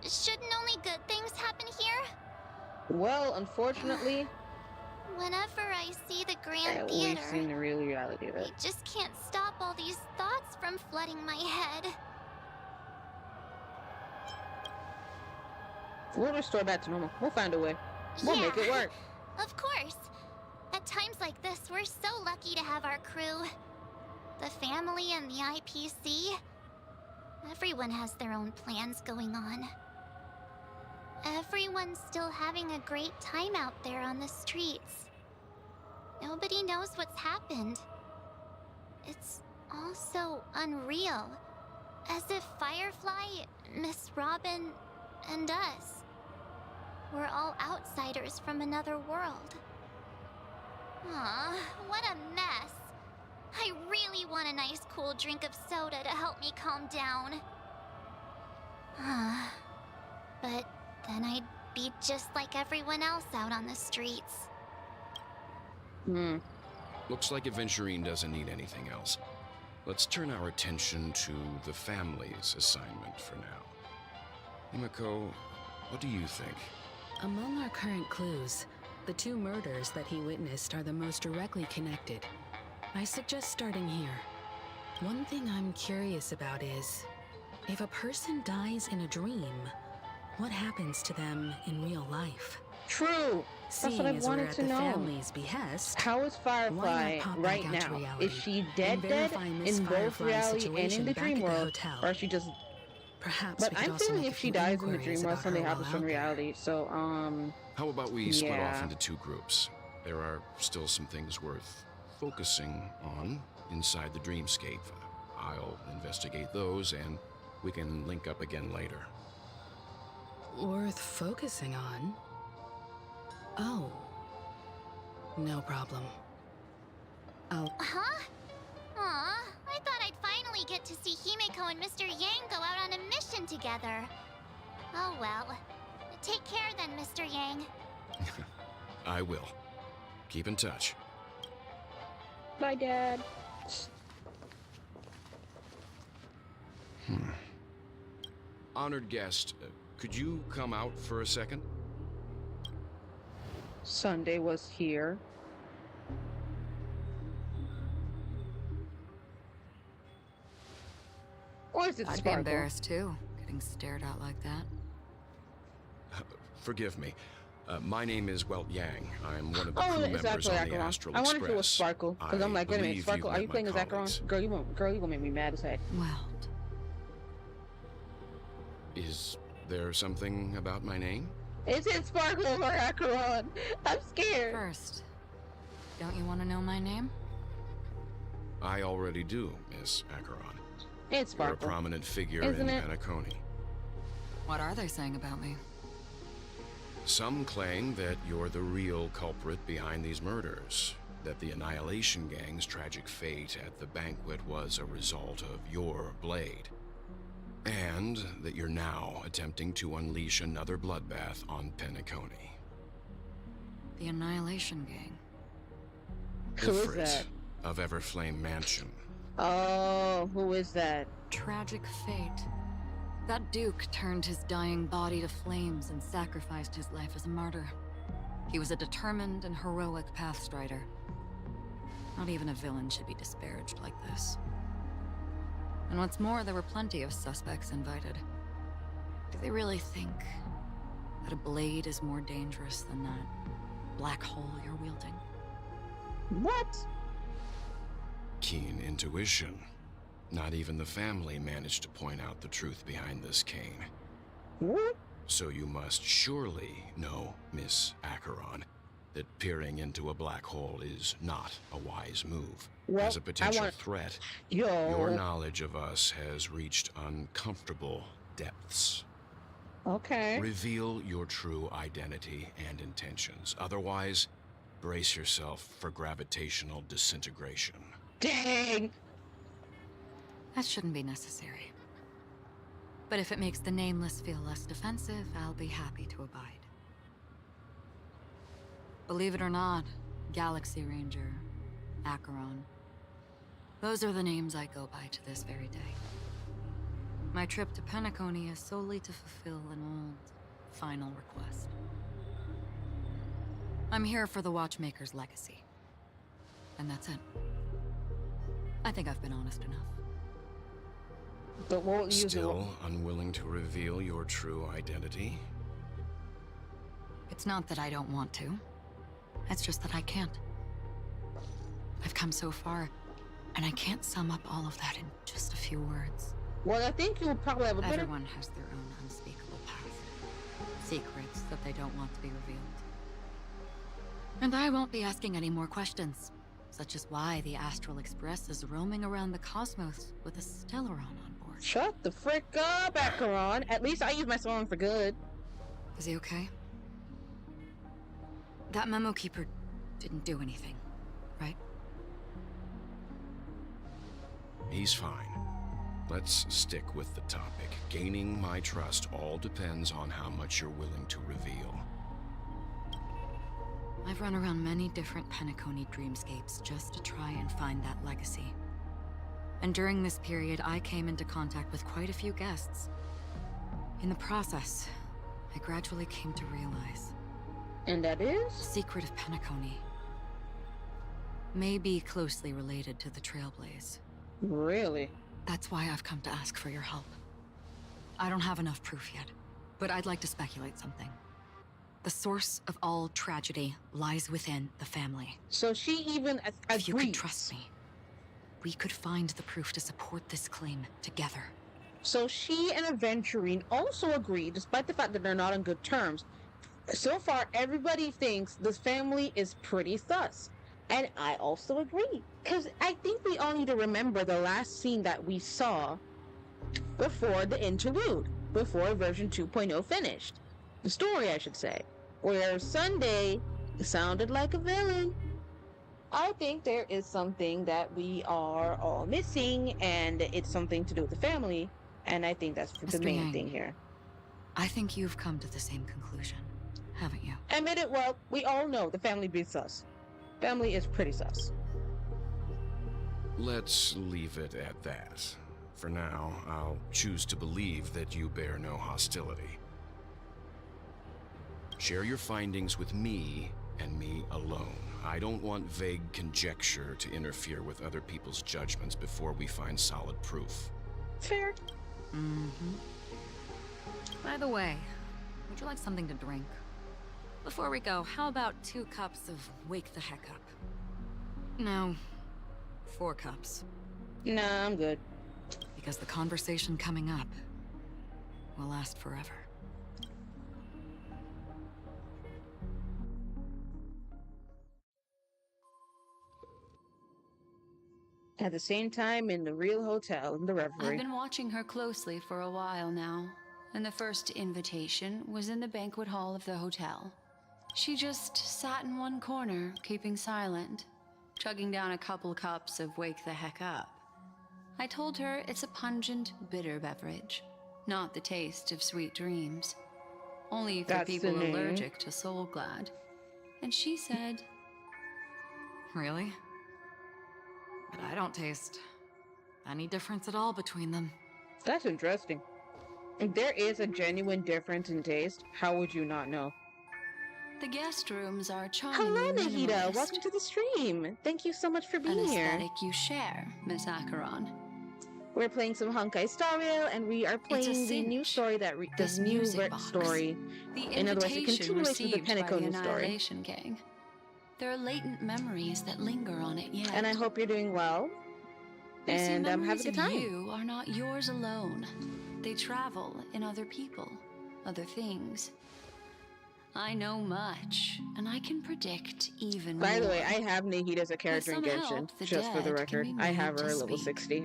Shouldn't only good things happen here? Well, unfortunately, Whenever I see the Grand we've seen Theater, the real reality of I it. just can't stop all these thoughts from flooding my head. We'll restore back to normal. We'll find a way. We'll make it work. Of course. At times like this, we're so lucky to have our crew. The family and the IPC. Everyone has their own plans going on. Everyone's still having a great time out there on the streets. Nobody knows what's happened. It's all so unreal. As if Firefly, Miss Robin, and us. We're all outsiders from another world. Aw, what a mess. I really want a nice cool drink of soda to help me calm down. But then I'd be just like everyone else out on the streets. Looks like Aventurine doesn't need anything else. Let's turn our attention to the family's assignment for now. Himiko, what do you think? Among our current clues, the 2 murders that he witnessed are the most directly connected. I suggest starting here. One thing I'm curious about is, if a person dies in a dream, what happens to them in real life? True. That's what I wanted to know. Family's behest, how is Firefly right now? Is she dead in both reality and in the dream world, or is she just? Perhaps. But I'm feeling if she dies in the dream world, something happens from reality. So How about we split off into 2 groups? There are still some things worth focusing on inside the dreamscape. I'll investigate those, and we can link up again later. Worth focusing on? Oh. No problem. Huh? Aw, I thought I'd finally get to see Himiko and Mr. Yang go out on a mission together. Oh well. Take care then, Mr. Yang. I will. Keep in touch. bye, Dad. Honored guest, could you come out for a second? Sunday was here. Or is it I'd be Sparkle? embarrassed too, getting stared at like that. Forgive me. My name is Welt Yang. I'm one of the Oh, crew it's members actually on the Acheron. Astral I Express. wanted to was Sparkle because I'm like, wait a minute, believe Sparkle, you've are you met playing as my Acheron? colleagues. Girl, you gonna make me mad as heck. Well, Is there something about my name? Is it Sparkle or Acheron? I'm scared. first, don't you want to know my name? I already do, Miss Acheron. It's You're a Sparkle. prominent figure Isn't in it? Penacony. What are they saying about me? Some claim that you're the real culprit behind these murders, that the Annihilation Gang's tragic fate at the banquet was a result of your blade, and that you're now attempting to unleash another bloodbath on Penacony. The Annihilation Gang. Who is Ifrit that? of Everflame Mansion. Oh, who is that? Tragic fate. That Duke turned his dying body to flames and sacrificed his life as a martyr. He was a determined and heroic pathstrider. Not even a villain should be disparaged like this. And what's more, there were plenty of suspects invited. Do they really think that a blade is more dangerous than that black hole you're wielding? What? Keen intuition. Not even the family managed to point out the truth behind this cane. What? So you must surely know, Miss Acheron, that peering into a black hole is not a wise move. Well, As a potential threat, Yo. your knowledge of us has reached uncomfortable depths. Okay. Reveal your true identity and intentions. Otherwise, brace yourself for gravitational disintegration. Dang. That shouldn't be necessary. But if it makes the Nameless feel less defensive, I'll be happy to abide. Believe it or not, Galaxy Ranger, Acheron. Those are the names I go by to this very day. My trip to Penacony is solely to fulfill an old, final request. I'm here for the Watchmaker's legacy. And that's it. I think I've been honest enough. But won't you Still unwilling to reveal your true identity? It's not that I don't want to. It's just that I can't. I've come so far, and I can't sum up all of that in just a few words. Well, I think you'll probably have a better. Everyone has their own unspeakable past. Secrets that they don't want to be revealed. And I won't be asking any more questions. Such as why the Astral Express is roaming around the cosmos with a Stellaron on board. Shut the frick up, Acheron. At least I use my song for good. Is he okay? That memo keeper didn't do anything. He's fine. Let's stick with the topic. Gaining my trust all depends on how much you're willing to reveal. I've run around many different Penacony dreamscapes just to try and find that legacy. And during this period, I came into contact with quite a few guests. In the process, I gradually came to realize... And that is? The secret of Penacony may be closely related to the Trailblaze. Really? That's why I've come to ask for your help. I don't have enough proof yet, but I'd like to speculate something. The source of all tragedy lies within the family. So she even agrees. If you could trust me, we could find the proof to support this claim together. So she and Aventurine also agree, despite the fact that they're not on good terms. So far, everybody thinks this family is pretty sus. And I also agree. Because I think we all need to remember the last scene that we saw before the interlude, before version 2.0 finished. The story, I should say. Where Sunday sounded like a villain. I think there is something that we are all missing, and it's something to do with the family. And I think that's the main Yang, thing here. I think you've come to the same conclusion, haven't you? Admit it, well, we all know the family be sus. Family is pretty sus. Let's leave it at that. For now, I'll choose to believe that you bear no hostility. Share your findings with me and me alone. I don't want vague conjecture to interfere with other people's judgments before we find solid proof. Fair. By the way, would you like something to drink? Before we go, how about 2 cups of Wake the Heck Up? No, 4 cups. Nah, I'm good. Because the conversation coming up will last forever. At the same time, in the real hotel, in the Reverie. I've been watching her closely for a while now, and the first invitation was in the banquet hall of the hotel. She just sat in one corner, keeping silent, chugging down a couple cups of Wake the Heck Up. I told her it's a pungent, bitter beverage, not the taste of sweet dreams. Only for That's people the name. allergic to Soul Glad. And she said, Really? But I don't taste any difference at all between them. That's interesting. If there is a genuine difference in taste, how would you not know? the guest rooms are charming. Hello, Nahida. Welcome to the stream. Thank you so much for An being here. aesthetic you share, Miss Acheron. We're playing some Honkai Star Rail, and we are playing the new story that This the new music box. story. The In other words, a invitation continuation of the received by the Penacony story. Annihilation Gang. There are latent memories that linger on it yet. And I hope you're doing well. You see, And have a memories good of time. You are not yours alone. They travel in other people, other things. I know much, and I can predict even By the way, more. I have Nahida as a character in some Genshin, help, the just for the dead can record. be I made have her to at level speak. 60.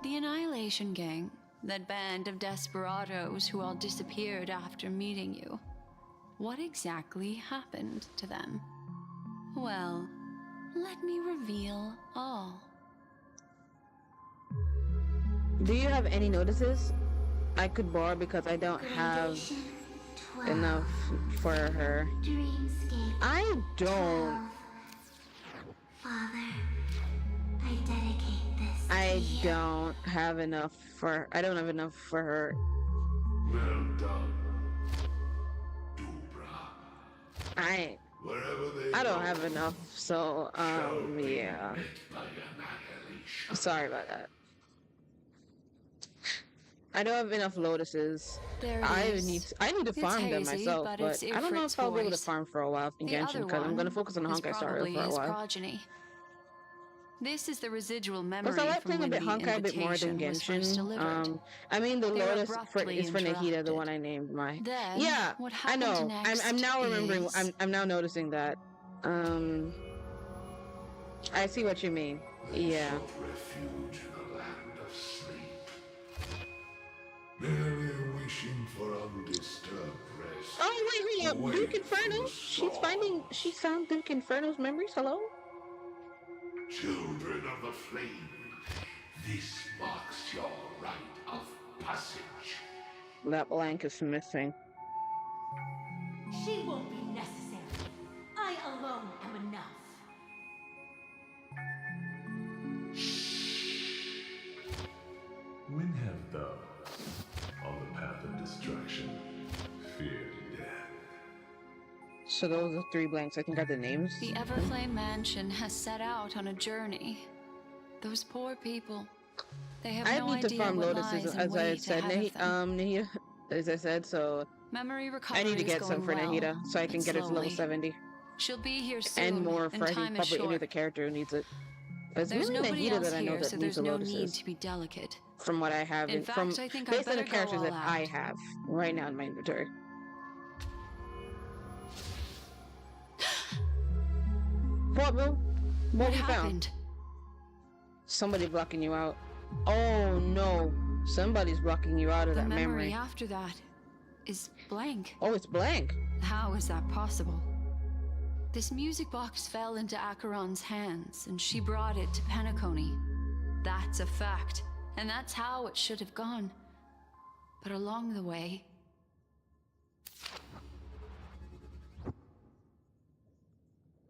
The Annihilation Gang, that band of desperados who all disappeared after meeting you. What exactly happened to them? Well, let me reveal all. Do you have any notices I could borrow because I don't have enough for her? Dreamscape I don't. 12. Father, I dedicate this to I you. don't have enough for. I don't have enough for her. Well done, Dubra. Wherever they I don't go, have enough. So shall be yeah. met by annihilation. Sorry about that. I don't have enough lotuses. There it I is. need to It's farm them hazy, myself, but but it's I don't know Ifrit's if I'll be able to voice. farm for a while in The Genshin other because I'm one going to focus on is Honkai Star Rail probably for a his while. progeny. This is the residual memory Plus, I like from playing a when bit the Honkai a bit more than invitation was first Genshin. delivered. I mean, the They were lotus abruptly is for Nahida, the interrupted. one I named my. Then, Yeah, what I know. happened next I'm now remembering. is- I'm now noticing that. I see what you mean. Yeah. Sought refuge in a land of sleep, merely wishing for undisturbed rest. Oh wait, Away Duke from Inferno. the She storm. found Duke Inferno's memories. Hello. Children of the Flame, this marks your rite of passage. That blank is missing. She won't be necessary. I alone am enough. When have thou, on the path of destruction, feared death? So those are 3 blanks. I think are the names. The Everflame Mansion has set out on a journey. Those poor people. They have I no need to idea farm what lotuses, lies in as I wait said, ahead of them. Nahida, as I said. So Memory recovery I need to is get some going for well, Nahida, so I can but get her to level slowly. 70, She'll be here soon, and more for time is probably any short. other character who needs it. But it's There's really nobody Nahida else that I know here, that so needs there's the no need lotuses. to be delicate. From what I have, In from fact, I think I based on the better go characters that all I out. have right now in my inventory. What, boo? What we found? happened? Somebody blocking you out. Oh no, somebody's blocking you out of The that memory memory. after that is blank. Oh, it's blank. How is that possible? This music box fell into Acheron's hands, and she brought it to Penacony. That's a fact, and that's how it should have gone. But along the way...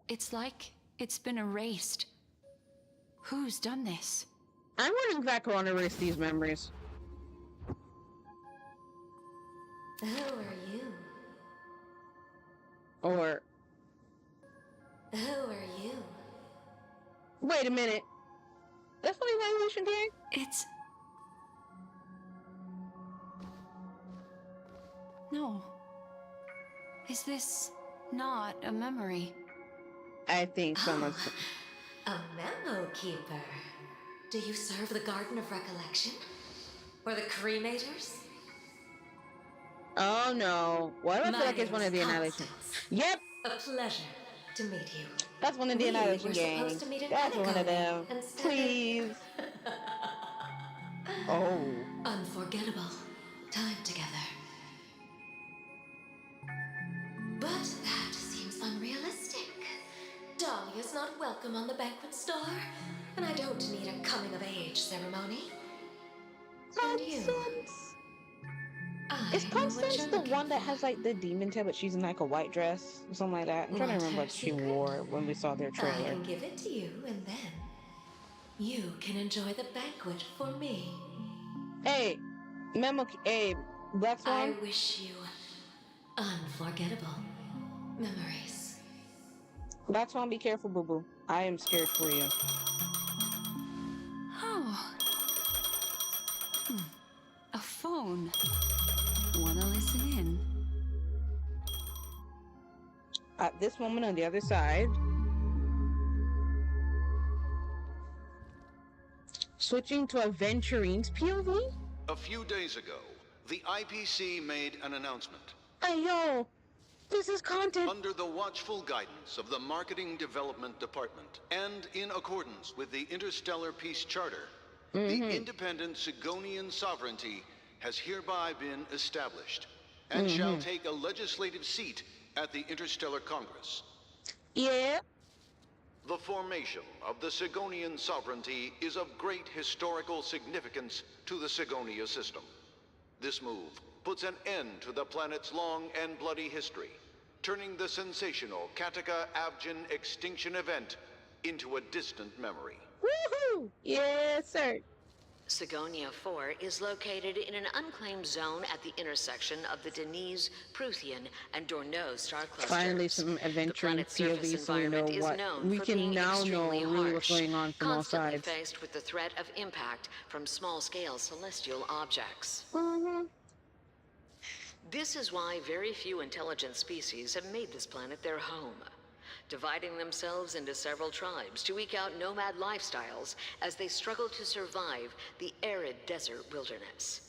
it's like it's been erased. Who's done this? I'm running back on to erase these memories. Who are you? Or Who are you? wait a minute. That's what evaluation game? It's... no. Is this not a memory? I think someone's. A memo keeper. Do you serve the Garden of Recollection? Or the Cremators? Oh no. Why do I feel My like it's one of the name's annihilation? Constance. Yep, A pleasure to meet you. that's one of the We annihilation were games. supposed to meet in That's one of Penacony them. instead of- Please. Oh. Unforgettable time together. But that seems unrealistic. Dahlia's not welcome on the banquet star, and I don't need a coming-of-age ceremony. And you? Constance. I Is know what Constance you're the looking one that for. has like the demon tail, but she's in like a white dress or something like that? I'm trying to Want remember her what she secret? wore when we saw their I trailer. can give it to you, and then you can enjoy the banquet for me. Hey, hey, Black I Swan. wish you unforgettable memories. Black Swan, be careful, boo boo. I am scared for you. Oh. A phone. Wanna listen in? At this moment on the other side. Switching to a Venturine's POV? A few days ago, the IPC made an announcement. Hey yo, this is content. Under the watchful guidance of the Marketing Development Department, and in accordance with the Interstellar Peace Charter, the independent Sigonian sovereignty has hereby been established, and shall take a legislative seat at the Interstellar Congress. Yeah. The formation of the Sigonian sovereignty is of great historical significance to the Sigonia system. This move puts an end to the planet's long and bloody history, turning the sensational Kataka-Abjin extinction event into a distant memory. Woohoo! Yes, sir. Sigonia 4 is located in an unclaimed zone at the intersection of the Denise, Prothean, and Dorneau star clusters. Finally, some adventuring The planet's surface POV, so we know environment is what known we for can being now know extremely really what's harsh, going on from all constantly sides. faced with the threat of impact from small-scale celestial objects. This is why very few intelligent species have made this planet their home, dividing themselves into several tribes to eke out nomad lifestyles as they struggle to survive the arid desert wilderness.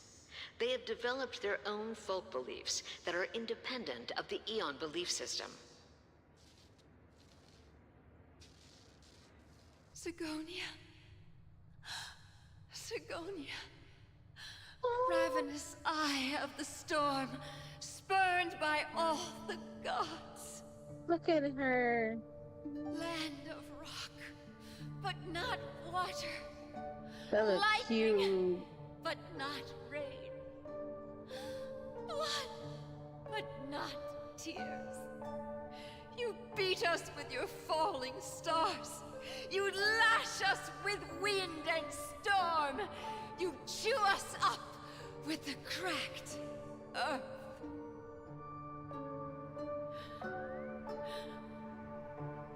They have developed their own folk beliefs that are independent of the Eon belief system. Sigonia. Sigonia. Ravenous eye of the storm, spurned by all the gods. Look at her. Land of rock, but not water. That looks Lightning, cute. but not rain. Blood, but not tears. You beat us with your falling stars. You lash us with wind and storm. You chew us up with the cracked earth.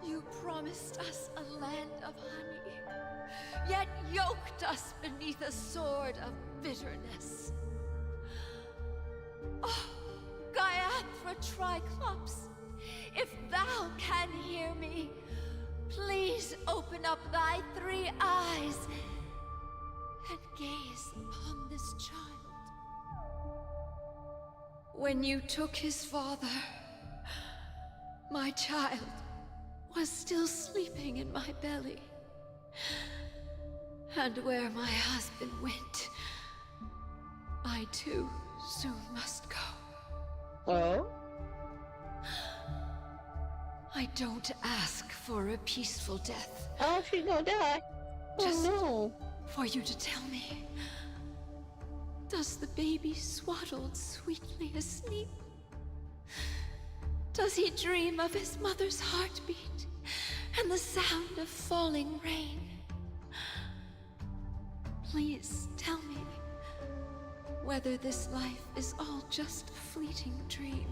You promised us a land of honey, yet yoked us beneath a sword of bitterness. Oh, Gaiathra Triclops, if thou can hear me, please open up thy 3 eyes and gaze upon this child. When you took his father, my child was still sleeping in my belly. And where my husband went, I too soon must go. Oh? I don't ask for a peaceful death. Oh, she's gonna die. Just Oh for you to tell me, does the baby swaddled sweetly asleep? Does he dream of his mother's heartbeat and the sound of falling rain? Please tell me whether this life is all just a fleeting dream.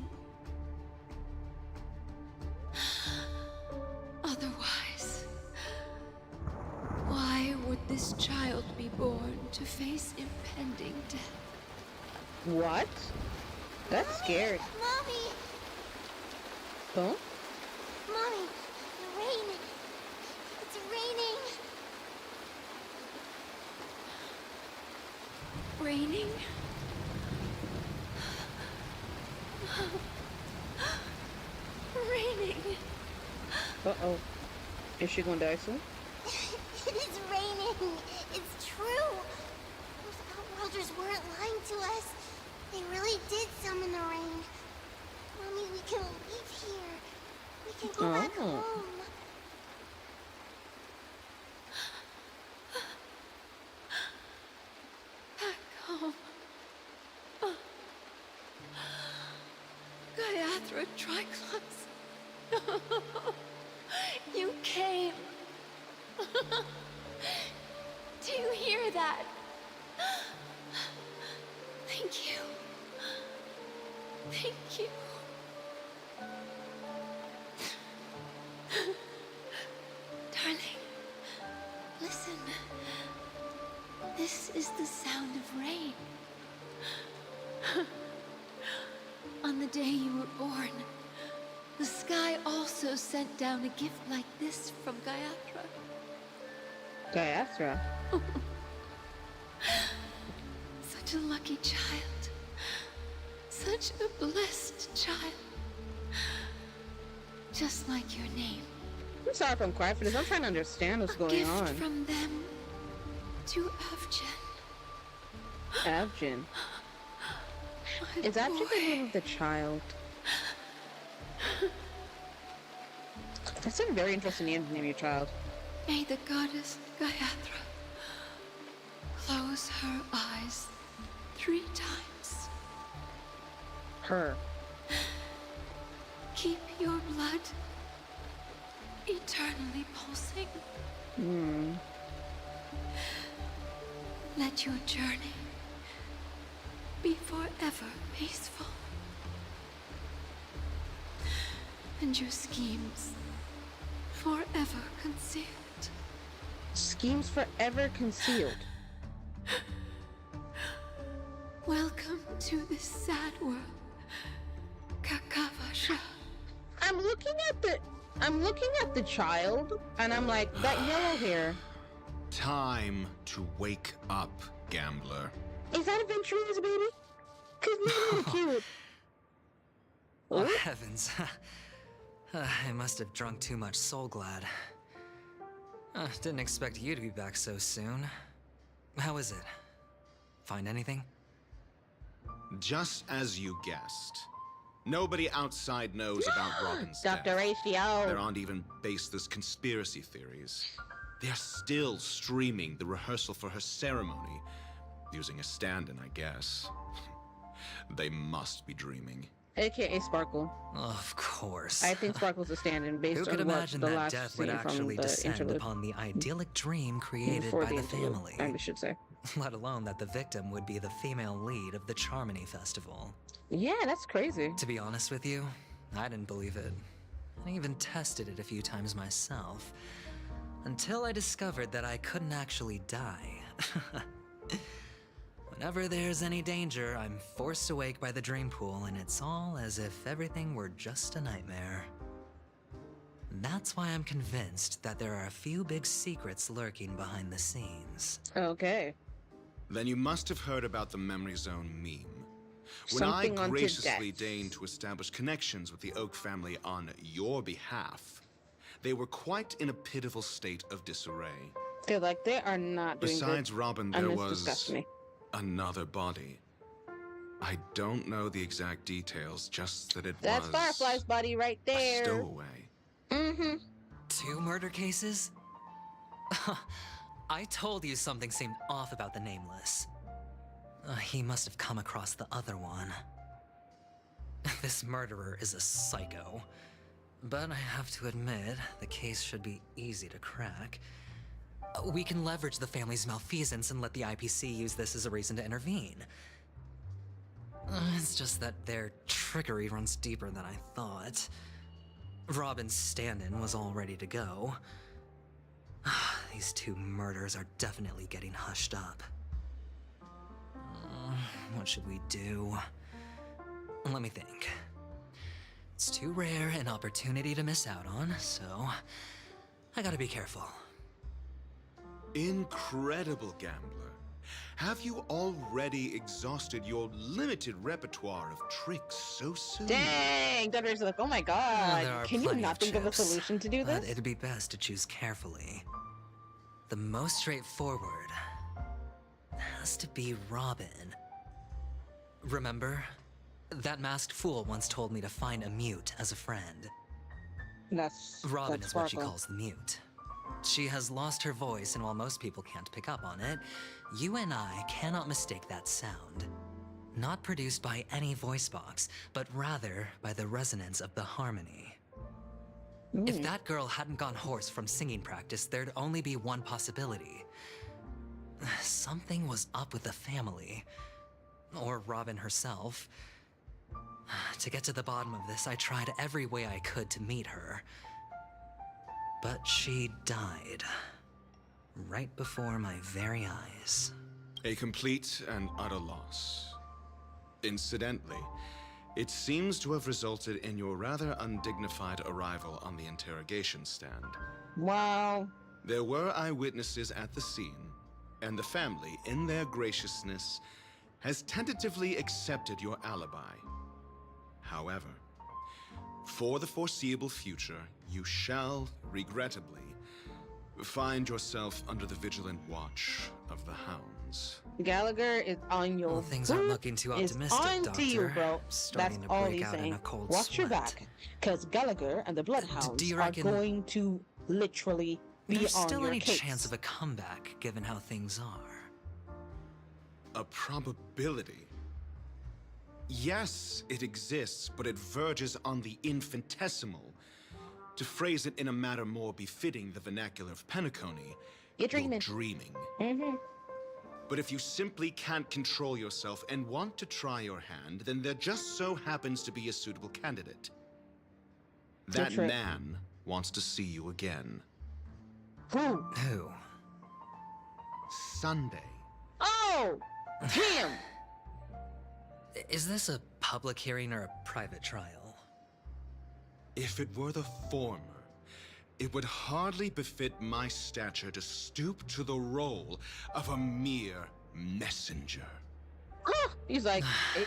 Otherwise, why would this child be born to face impending death? no. What? That's scared. Mommy! Huh? Mommy! The rain! It's raining! Raining? Raining. Uh-oh. Is she gonna die soon? It is raining! It's true! Those outworlders weren't lying to us. They really did summon the rain. Mommy, we can leave here. We can go back Oh. home. Back home. Gaiathra Triclops. You came. Do you hear that? Thank you. Thank you. Darling, listen. This is the sound of rain. On the day you were born, the sky also sent down a gift like this from Gaiathra. Gaiathra? Such a lucky child. Such a blessed child. Just like your name. I'm sorry if I'm crying for this. I'm trying to understand what's A going gift on. from them to Avjen. Avjen. My Is Avjen the boy. name of the child? That's a very interesting name to name your child. May the goddess Gaiathra close her eyes 3 times. Her. Keep your blood eternally pulsing. Hmm. Let your journey be forever peaceful. And your schemes forever concealed. Schemes forever concealed. Welcome to this sad world, Kakavasha. I'm looking at the child, and I'm like, that yellow hair. Time to wake up, gambler. Is that Adventurer's baby? Cause he's really cute. Oh, heavens. I must have drunk too much Soul Glad. Didn't expect you to be back so soon. How is it? Find anything? Just as you guessed. Nobody outside knows about Robin's death. Dr. Ratio. There aren't even baseless conspiracy theories. They're still streaming the rehearsal for her ceremony, using a stand-in, I guess. They must be dreaming. AKA Sparkle. Of course. I think Sparkle's a stand-in Who based could on what imagine the that last death would scene from actually the descend interlude. upon the idyllic dream created Before by the interlude, family? I should say. Let alone that the victim would be the female lead of the Charmony Festival. Yeah, that's crazy. To be honest with you, I didn't believe it. I even tested it a few times myself, until I discovered that I couldn't actually die. Whenever there's any danger, I'm forced awake by the dream pool, and it's all as if everything were just a nightmare. That's why I'm convinced that there are a few big secrets lurking behind the scenes. Okay. Then you must have heard about the Memory Zone meme. When Something I unto graciously death. deigned to establish connections with the Oak family on your behalf, they were quite in a pitiful state of disarray. They're like, they are not doing Besides good. Robin, And there this was disgusts me. another body. I don't know the exact details, just that it That's was Firefly's body right a there. stowaway. Mm-hmm. 2 murder cases? I told you something seemed off about the Nameless. He must have come across the other one. This murderer is a psycho. But I have to admit, the case should be easy to crack. We can leverage the family's malfeasance and let the IPC use this as a reason to intervene. It's just that their trickery runs deeper than I thought. Robin's stand-in was all ready to go. These 2 murders are definitely getting hushed up. What should we do? Let me think. It's too rare an opportunity to miss out on, so I gotta be careful. Incredible gambler. Have you already exhausted your limited repertoire of tricks so soon? Dang! Deborah's like, oh my There god. are Can you plenty not think of a chips, solution to do but this? it'd be best to choose carefully. The most straightforward has to be Robin. Remember? That masked fool once told me to find a mute as a friend. Robin that's is what she Sparkle. calls the mute. She has lost her voice, and while most people can't pick up on it, you and I cannot mistake that sound. Not produced by any voice box, but rather by the resonance of the harmony. If that girl hadn't gone hoarse from singing practice, there'd only be one possibility. Something was up with the family. Or Robin herself. To get to the bottom of this, I tried every way I could to meet her. But she died. Right before my very eyes. A complete and utter loss. Incidentally, it seems to have resulted in your rather undignified arrival on the interrogation stand. Wow. There were eyewitnesses at the scene, and the family, in their graciousness, has tentatively accepted your alibi. However, for the foreseeable future, you shall, regrettably, find yourself under the vigilant watch of the hounds. Gallagher is on your Well, things aren't looking too is optimistic, on Doctor. to you, bro. Starting That's to all break he's out in saying. a cold Watch your sweat. back, because Gallagher and the Bloodhounds do you are reckon going to literally be There's on still your any case. chance of a comeback, given how things are. A probability? Yes, it exists, but it verges on the infinitesimal. To phrase it in a manner more befitting the vernacular of Penacony, You're dreaming. dreaming. Mm-hmm. But if you simply can't control yourself and want to try your hand, then there just so happens to be a suitable candidate. That Good trip. man wants to see you again. Who? Who? Sunday. Oh! Him! Is this a public hearing or a private trial? If it were the former, it would hardly befit my stature to stoop to the role of a mere messenger. He's like,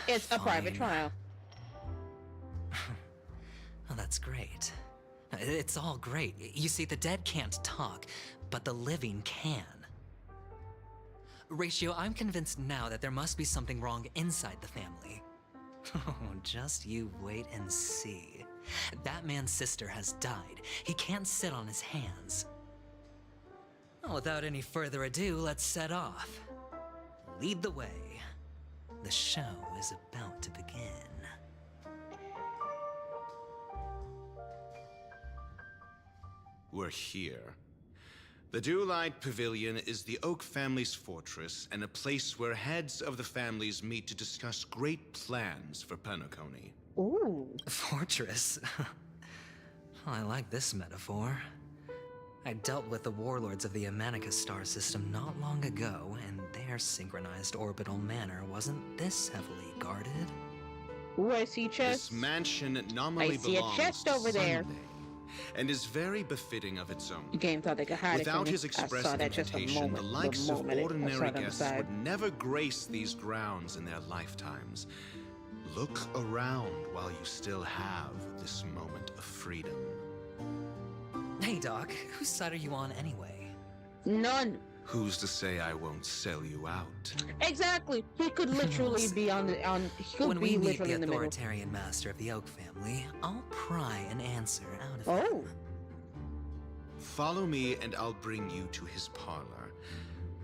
it's a private Fine. trial. Oh, that's great. It's all great. You see, the dead can't talk, but the living can. Ratio, I'm convinced now that there must be something wrong inside the family. Oh, just you wait and see. That man's sister has died. He can't sit on his hands. Well, without any further ado, let's set off. Lead the way. The show is about to begin. We're here. The Dewlight Pavilion is the Oak family's fortress and a place where heads of the families meet to discuss great plans for Penacony. Ooh. Fortress? I like this metaphor. I dealt with the warlords of the Amanicus star system not long ago, and their synchronized orbital manor wasn't this heavily guarded. Ooh, I see chest. This mansion nominally I see a belongs chest to over there. Sunday, and is very befitting of its own. The game thought they could hide Without it from his me. express I saw that just a invitation, moment, the likes of moment I ordinary saw them guests side. would never grace these grounds in their lifetimes. Look around while you still have this moment of freedom. Hey, Doc, whose side are you on anyway? None. Who's to say I won't sell you out? Exactly. He could literally be on the He could When be we meet literally the in the middle. authoritarian master of the Oak family, I'll pry an answer out of Oh. him. Follow me and I'll bring you to his parlor.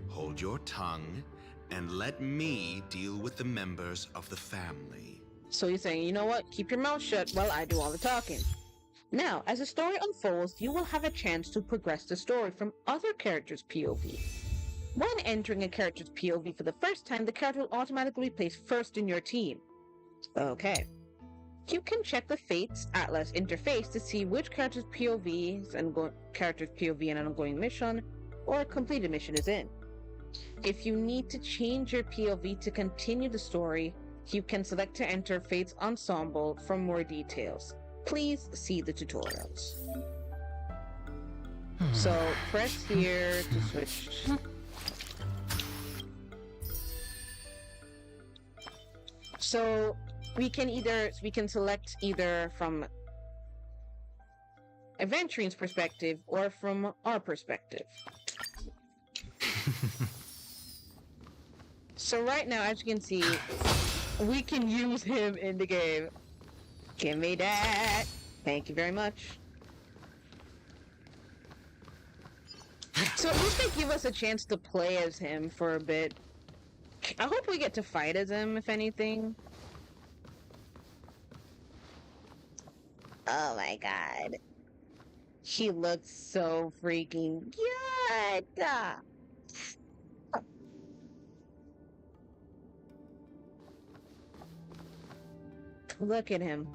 Hold your tongue and let me deal with the members of the family. So you're saying, you know what? Keep your mouth shut while I do all the talking. Now, as the story unfolds, you will have a chance to progress the story from other characters' POV. When entering a character's POV for the first time, the character will automatically be placed first in your team. Okay. You can check the Fates Atlas interface to see which character's POV and character's POV in an ongoing mission or a completed mission is in. If you need to change your POV to continue the story, you can select to enter Fates Ensemble for more details. Please see the tutorials. So press here to switch. So we can select either from Aventuring's perspective or from our perspective. So right now, as you can see, we can use him in the game. Give me that. Thank you very much. So at least they give us a chance to play as him for a bit. I hope we get to fight as him, if anything. Oh my god. He looks so freaking good. Look at him.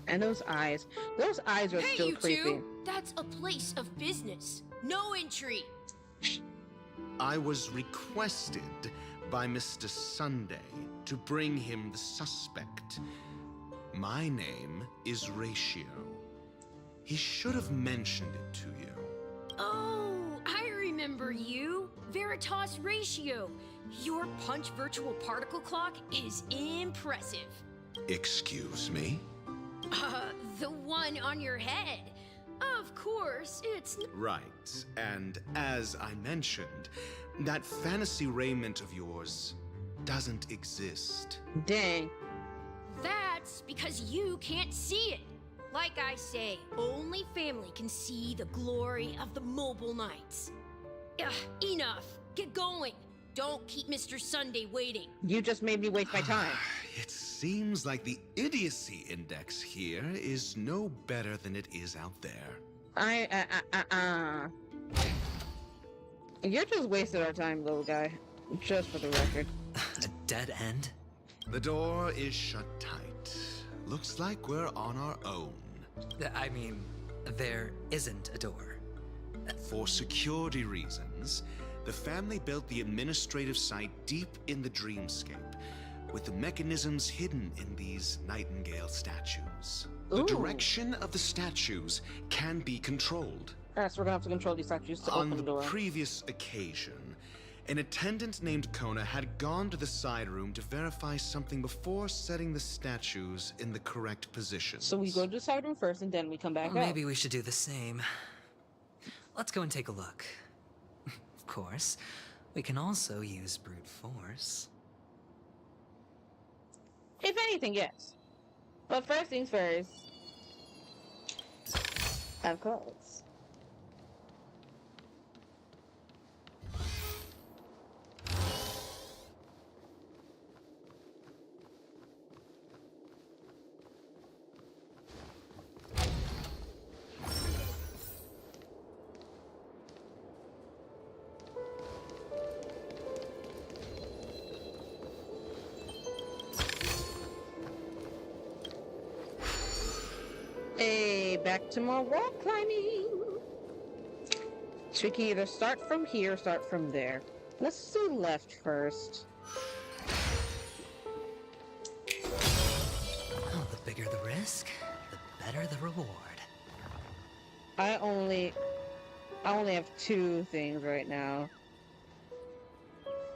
And those eyes. Those eyes are Hey, still you creepy. two! That's a place of business. No entry. I was requested by Mr. Sunday to bring him the suspect. My name is Ratio. He should have mentioned it to you. Oh, I remember you. Veritas Ratio. Your punch virtual particle clock is impressive. Excuse me? The one on your head. Of course, it's... Right, and as I mentioned, that fantasy raiment of yours doesn't exist. Dang. That's because you can't see it. Like I say, only family can see the glory of the mobile nights. Ugh, enough. Get going. Don't keep Mr. Sunday waiting. You just made me waste my time. It seems like the idiocy index here is no better than it is out there. You're just wasting our time, little guy. Just for the record. A dead end? The door is shut tight. Looks like we're on our own. I mean, there isn't a door. For security reasons, the family built the administrative site deep in the dreamscape, with the mechanisms hidden in these Nightingale statues. The direction of the statues can be controlled. Alright, so we're gonna have to control these statues to open the door. On the previous occasion, an attendant named Kona had gone to the side room to verify something before setting the statues in the correct position. So we go to the side room first and then we come back out. Maybe we should do the same. Let's go and take a look. Of course, we can also use brute force. If anything, yes. But first things first. Of course. Hey, back to more wall climbing. So we can either start from here or start from there. Let's do left first. Oh, the bigger the risk, the better the reward. I only have 2 things right now.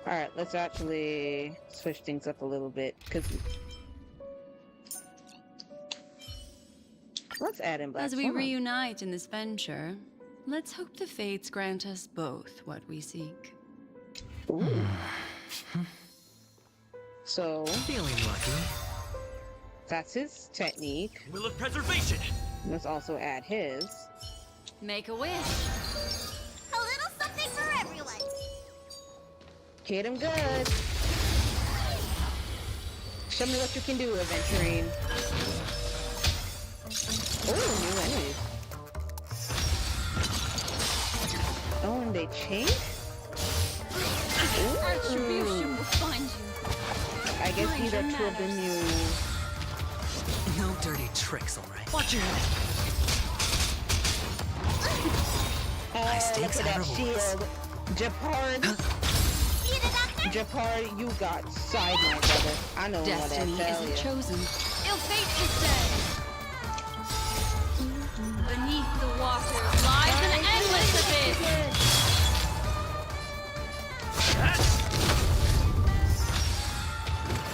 Alright, let's actually switch things up a little bit, because... Let's add in Black As we Swan. reunite in this venture, let's hope the fates grant us both what we seek. Ooh. So... Feeling lucky. That's his technique. Will of Preservation! Let's also add his. Make a wish. A little something for everyone. Hit him good. Show me what you can do, Aventurine. Oh, new enemies. Oh, and they change? Attribution will find you. I guess Mind these are your 2 of the manners. new... No dirty tricks, alright? Watch your head! High stakes look at and that rewards. shield. Japard. See the doctor? Japard, you got side, my brother. I know what Destiny that tells isn't you. chosen. Ill fate descends. Beneath the water lies an endless abyss.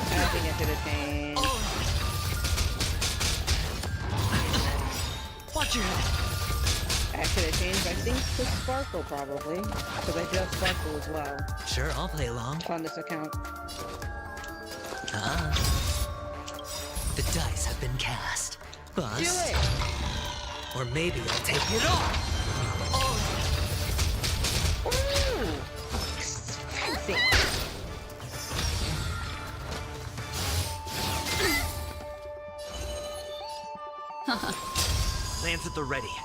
I think I should have changed. Watch your head! I should have changed, I think, to Sparkle, probably. Because I just Sparkle as well. Sure, I'll play along. On this account. Ah. The dice have been cast. Bust. Do it! Or maybe I'll take it all. Ooh! Fancy! Lance at the ready.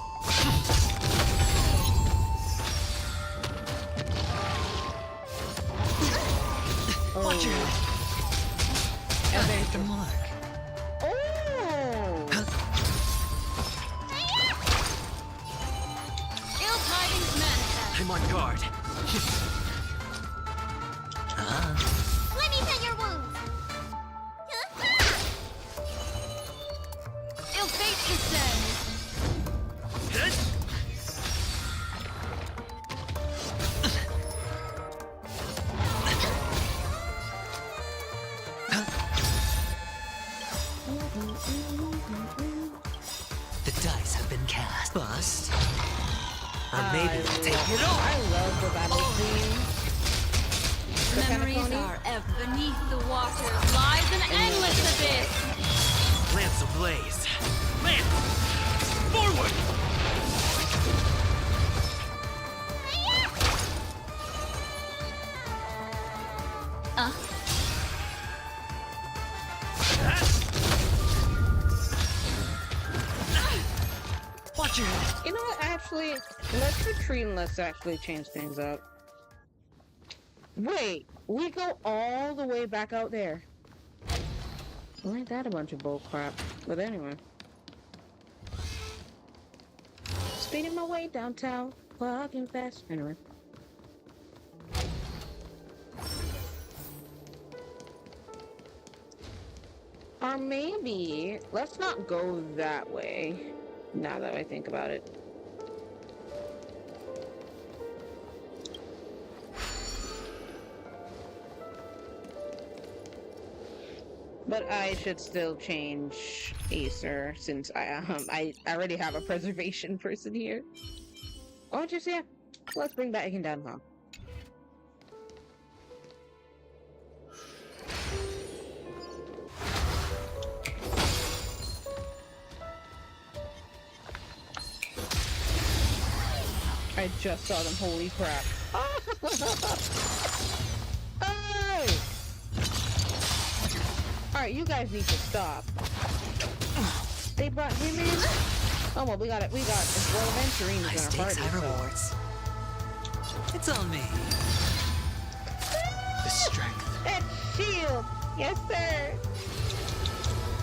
Watch your head! And then The mark. oh! Ill tidings manifest. I'm on guard. Ah. Let me pet your wounds. Ill fate descends. The dice have been cast. Bust. Or maybe I'll take it all. I love the battle scene. Memories Pentaconny? are ever beneath the water lies an endless abyss. Lance ablaze. Lance! Forward! Watch your head! You know what, actually, let's retreat and let's actually change things up. Wait, we go all the way back out there. Well, ain't that a bunch of bull crap? But anyway. Speeding my way downtown, walking fast. Anyway. Or maybe, let's not go that way, now that I think about it. But I should still change Acer since I already have a preservation person here. Oh, just yeah. Let's bring back Aiken down home. I just saw them. Holy crap! Oh! Alright, you guys need to stop. They brought him in? Oh well, we got it. Well, Aventurine High is gonna stakes, party, high so. rewards. It's on me. The strength. That shield! Yes, sir!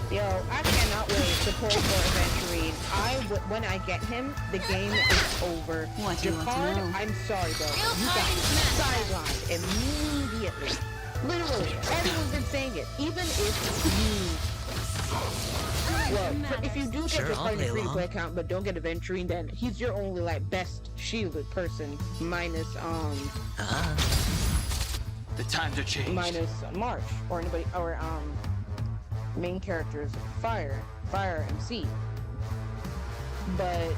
Yo, I cannot wait to pull for Aventurine. When I get him, the game is over. What do you want to Jafar, know? I'm sorry, bro. You got sidelined immediately. Literally, everyone's been saying it. Even if you do get Sure, Jafar I'll in the play free-to-play along. account, but don't get Aventurine, then he's your only like best shielded person, minus The times are changed. minus March or anybody or main characters Fire MC. But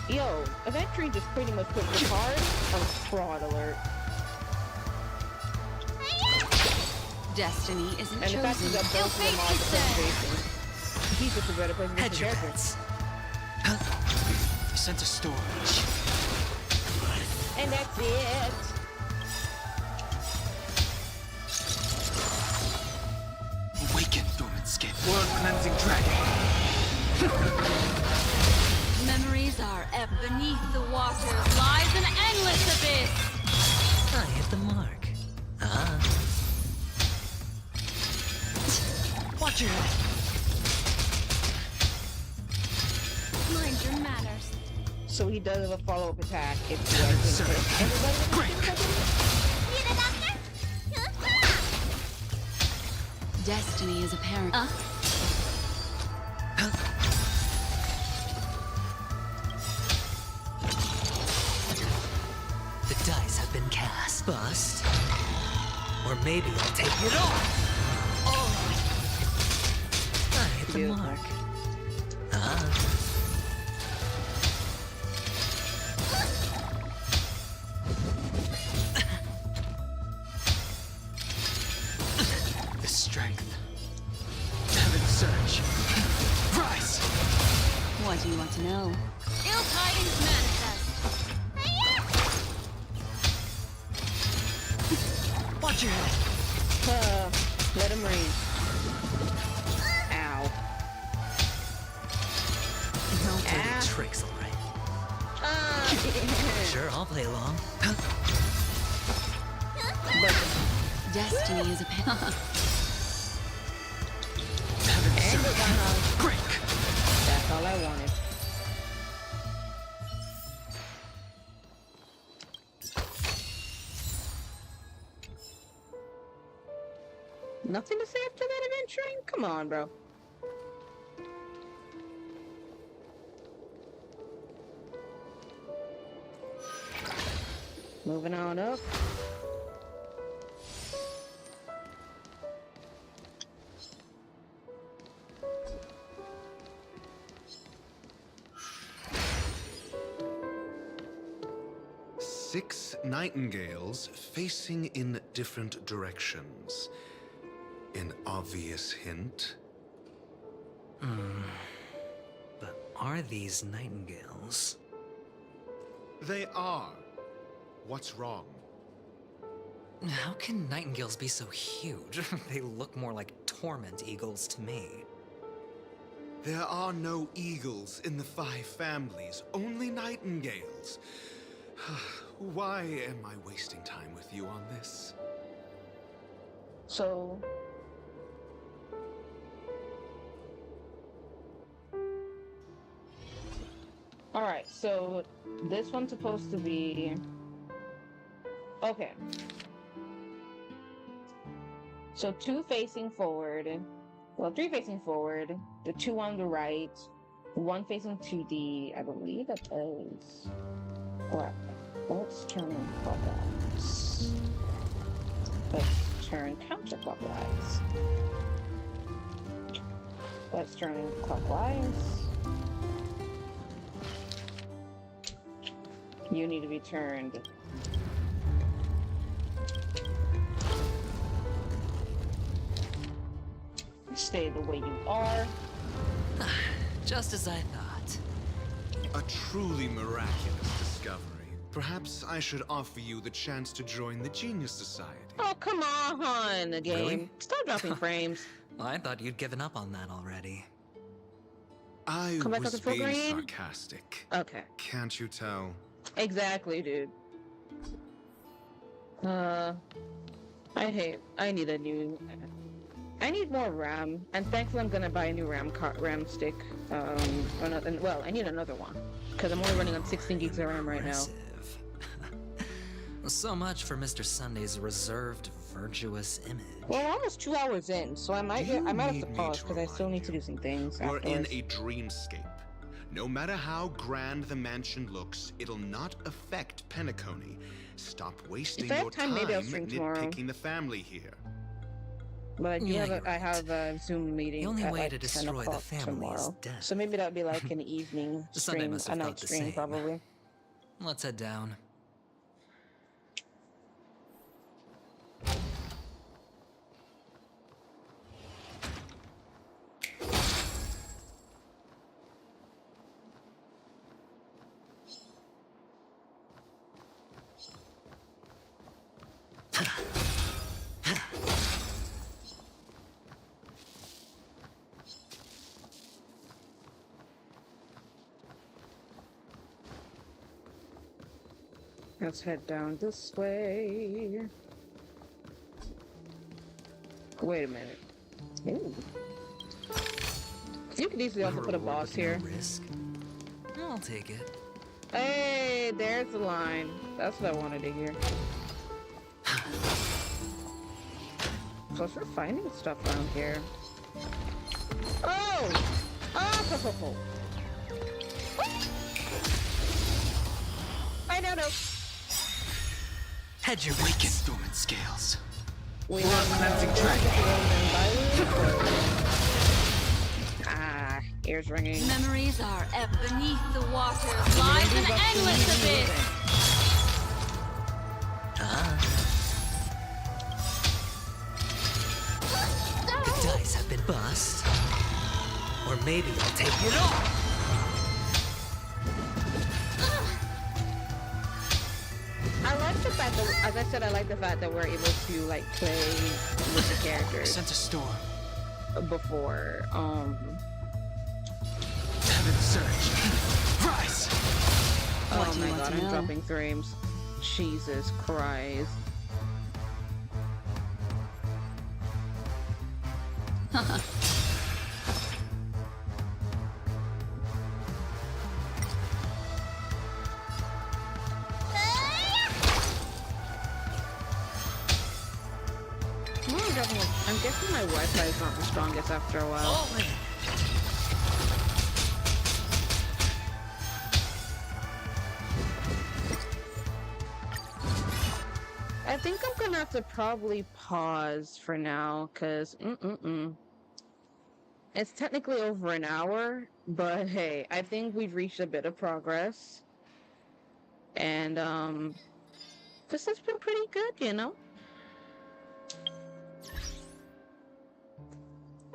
yo, Aventurine just pretty much put the card on fraud alert. Destiny isn't And the fact chosen. is that both of them are the presentation. He's just a better presentation. Hedge your bets. Sent a storage. And that's it. Awaken, dormant skin. World cleansing dragon. Memories are beneath the water lies an endless abyss. I hit the mark. Watch your head. Mind your manners. So he does have a follow-up attack if he doesn't hit everybody. You the doctor? Destiny is apparent. The dice have been cast. Bust. Or maybe I'll take it all. I hit the mark. The strength. Heaven surge. Rise! What do you want to know? Ill tidings manifest. Watch your head. Let him read. Ow. No dirty tricks, all right. Sure, I'll play along. Destiny is apparent. And it got hung. Break! That's all I wanted. Nothing to say after that adventuring? Come on, bro. Moving on up. Six nightingales facing in different directions. An obvious hint. But are these nightingales? They are. What's wrong? How can nightingales be so huge? They look more like torment eagles to me. There are no eagles in the 5 families, only nightingales. Why am I wasting time with you on this? So... Alright, so this one's supposed to be... Okay. So 2 facing forward. Well, 3 facing forward. The 2 on the right. 1 facing to the... I believe that is... What? Let's turn clockwise. Let's turn counterclockwise. Let's turn clockwise. You need to be turned. Stay the way you are. Just as I thought. A truly miraculous discovery. Perhaps I should offer you the chance to join the Genius Society. Oh, come on, the game. Really? Stop dropping frames. I thought you'd given up on that already. I Come back was up to full being green? sarcastic. Okay. Can't you tell? Exactly, dude. I need a new... I need more RAM, and thankfully I'm gonna buy a new RAM stick. Well, I need another one because I'm only running on 16 gigs of RAM right now. So much for Mr. Sunday's reserved, virtuous image. Well, we're almost 2 hours in, so I might have to pause because I still need to do some things. We're in afterwards. a dreamscape. No matter how grand the mansion looks, it'll not affect Penacony. Stop wasting If I have your time, maybe I'll stream tomorrow. nitpicking the family here. But I do have a Zoom meeting The only at way like to 10 destroy the o'clock family tomorrow. is death. So maybe that'll be like an evening Sunday stream, must a have night felt the stream same. probably. Let's head down. Let's head down this way. Wait a minute. Ooh. You could easily also put a boss here. Risk. I'll take it. Hey, there's the line. That's what I wanted to hear. Plus, we're finding stuff around here. Oh! Oh! I don't know. Head your weakened dormant scales. We We're cleansing track. Ears ringing. Memories are beneath the water. Lies an endless abyss. The dice have been bust. Or maybe I'll take it all. I like the fact that, as I said, I like the fact that we're able to like play with the characters. Sent a storm. Before, Heaven surge. Rise. Oh my god, I'm dropping frames. Jesus Christ. I'm guessing my Wi-Fi is not the strongest after a while. I think I'm gonna have to probably pause for now, cause it's technically over an hour, but hey, I think we've reached a bit of progress, and this has been pretty good, you know.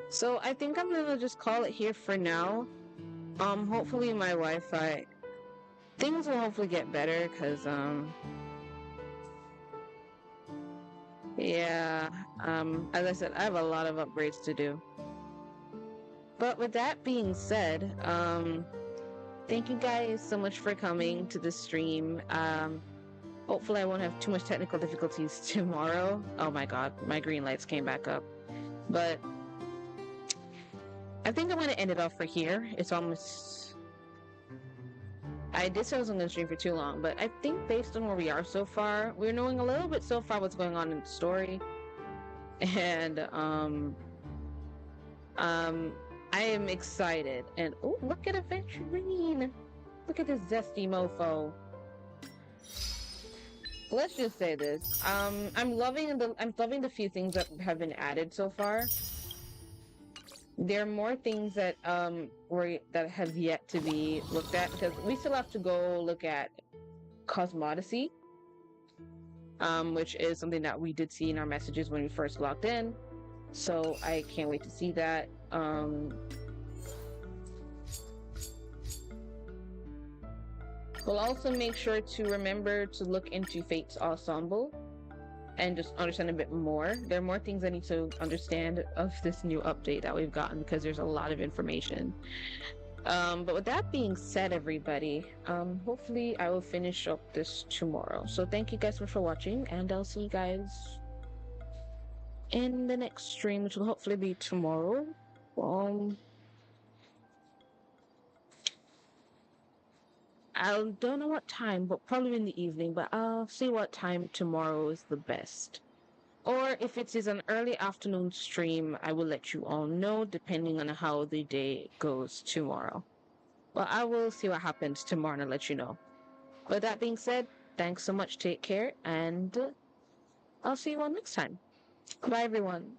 So I think I'm gonna just call it here for now. Hopefully my Wi-Fi things will hopefully get better, cause yeah, as I said, I have a lot of upgrades to do. But with that being said, thank you guys so much for coming to the stream. Hopefully I won't have too much technical difficulties tomorrow. Oh my god, my green lights came back up. But I think I'm going to end it off for here. It's almost... I did say I wasn't going to stream for too long, but I think based on where we are so far, we're knowing a little bit so far what's going on in the story. And, I am excited. And, oh, look at Aventurine! Look at this zesty mofo. Let's just say this. I'm loving the few things that have been added so far. There are more things that that have yet to be looked at, because we still have to go look at cosmodicy, which is something that we did see in our messages when we first logged in. So I can't wait to see that. We'll also make sure to remember to look into Fate's Ensemble and just understand a bit more. There are more things I need to understand of this new update that we've gotten, because there's a lot of information. But with that being said, everybody, hopefully I will finish up this tomorrow. So thank you guys so much for watching, and I'll see you guys in the next stream, which will hopefully be tomorrow. I don't know what time, but probably in the evening, but I'll see what time tomorrow is the best. Or if it is an early afternoon stream, I will let you all know depending on how the day goes tomorrow. Well, I will see what happens tomorrow and I'll let you know. With that being said, thanks so much, take care, and I'll see you all next time. Bye, everyone.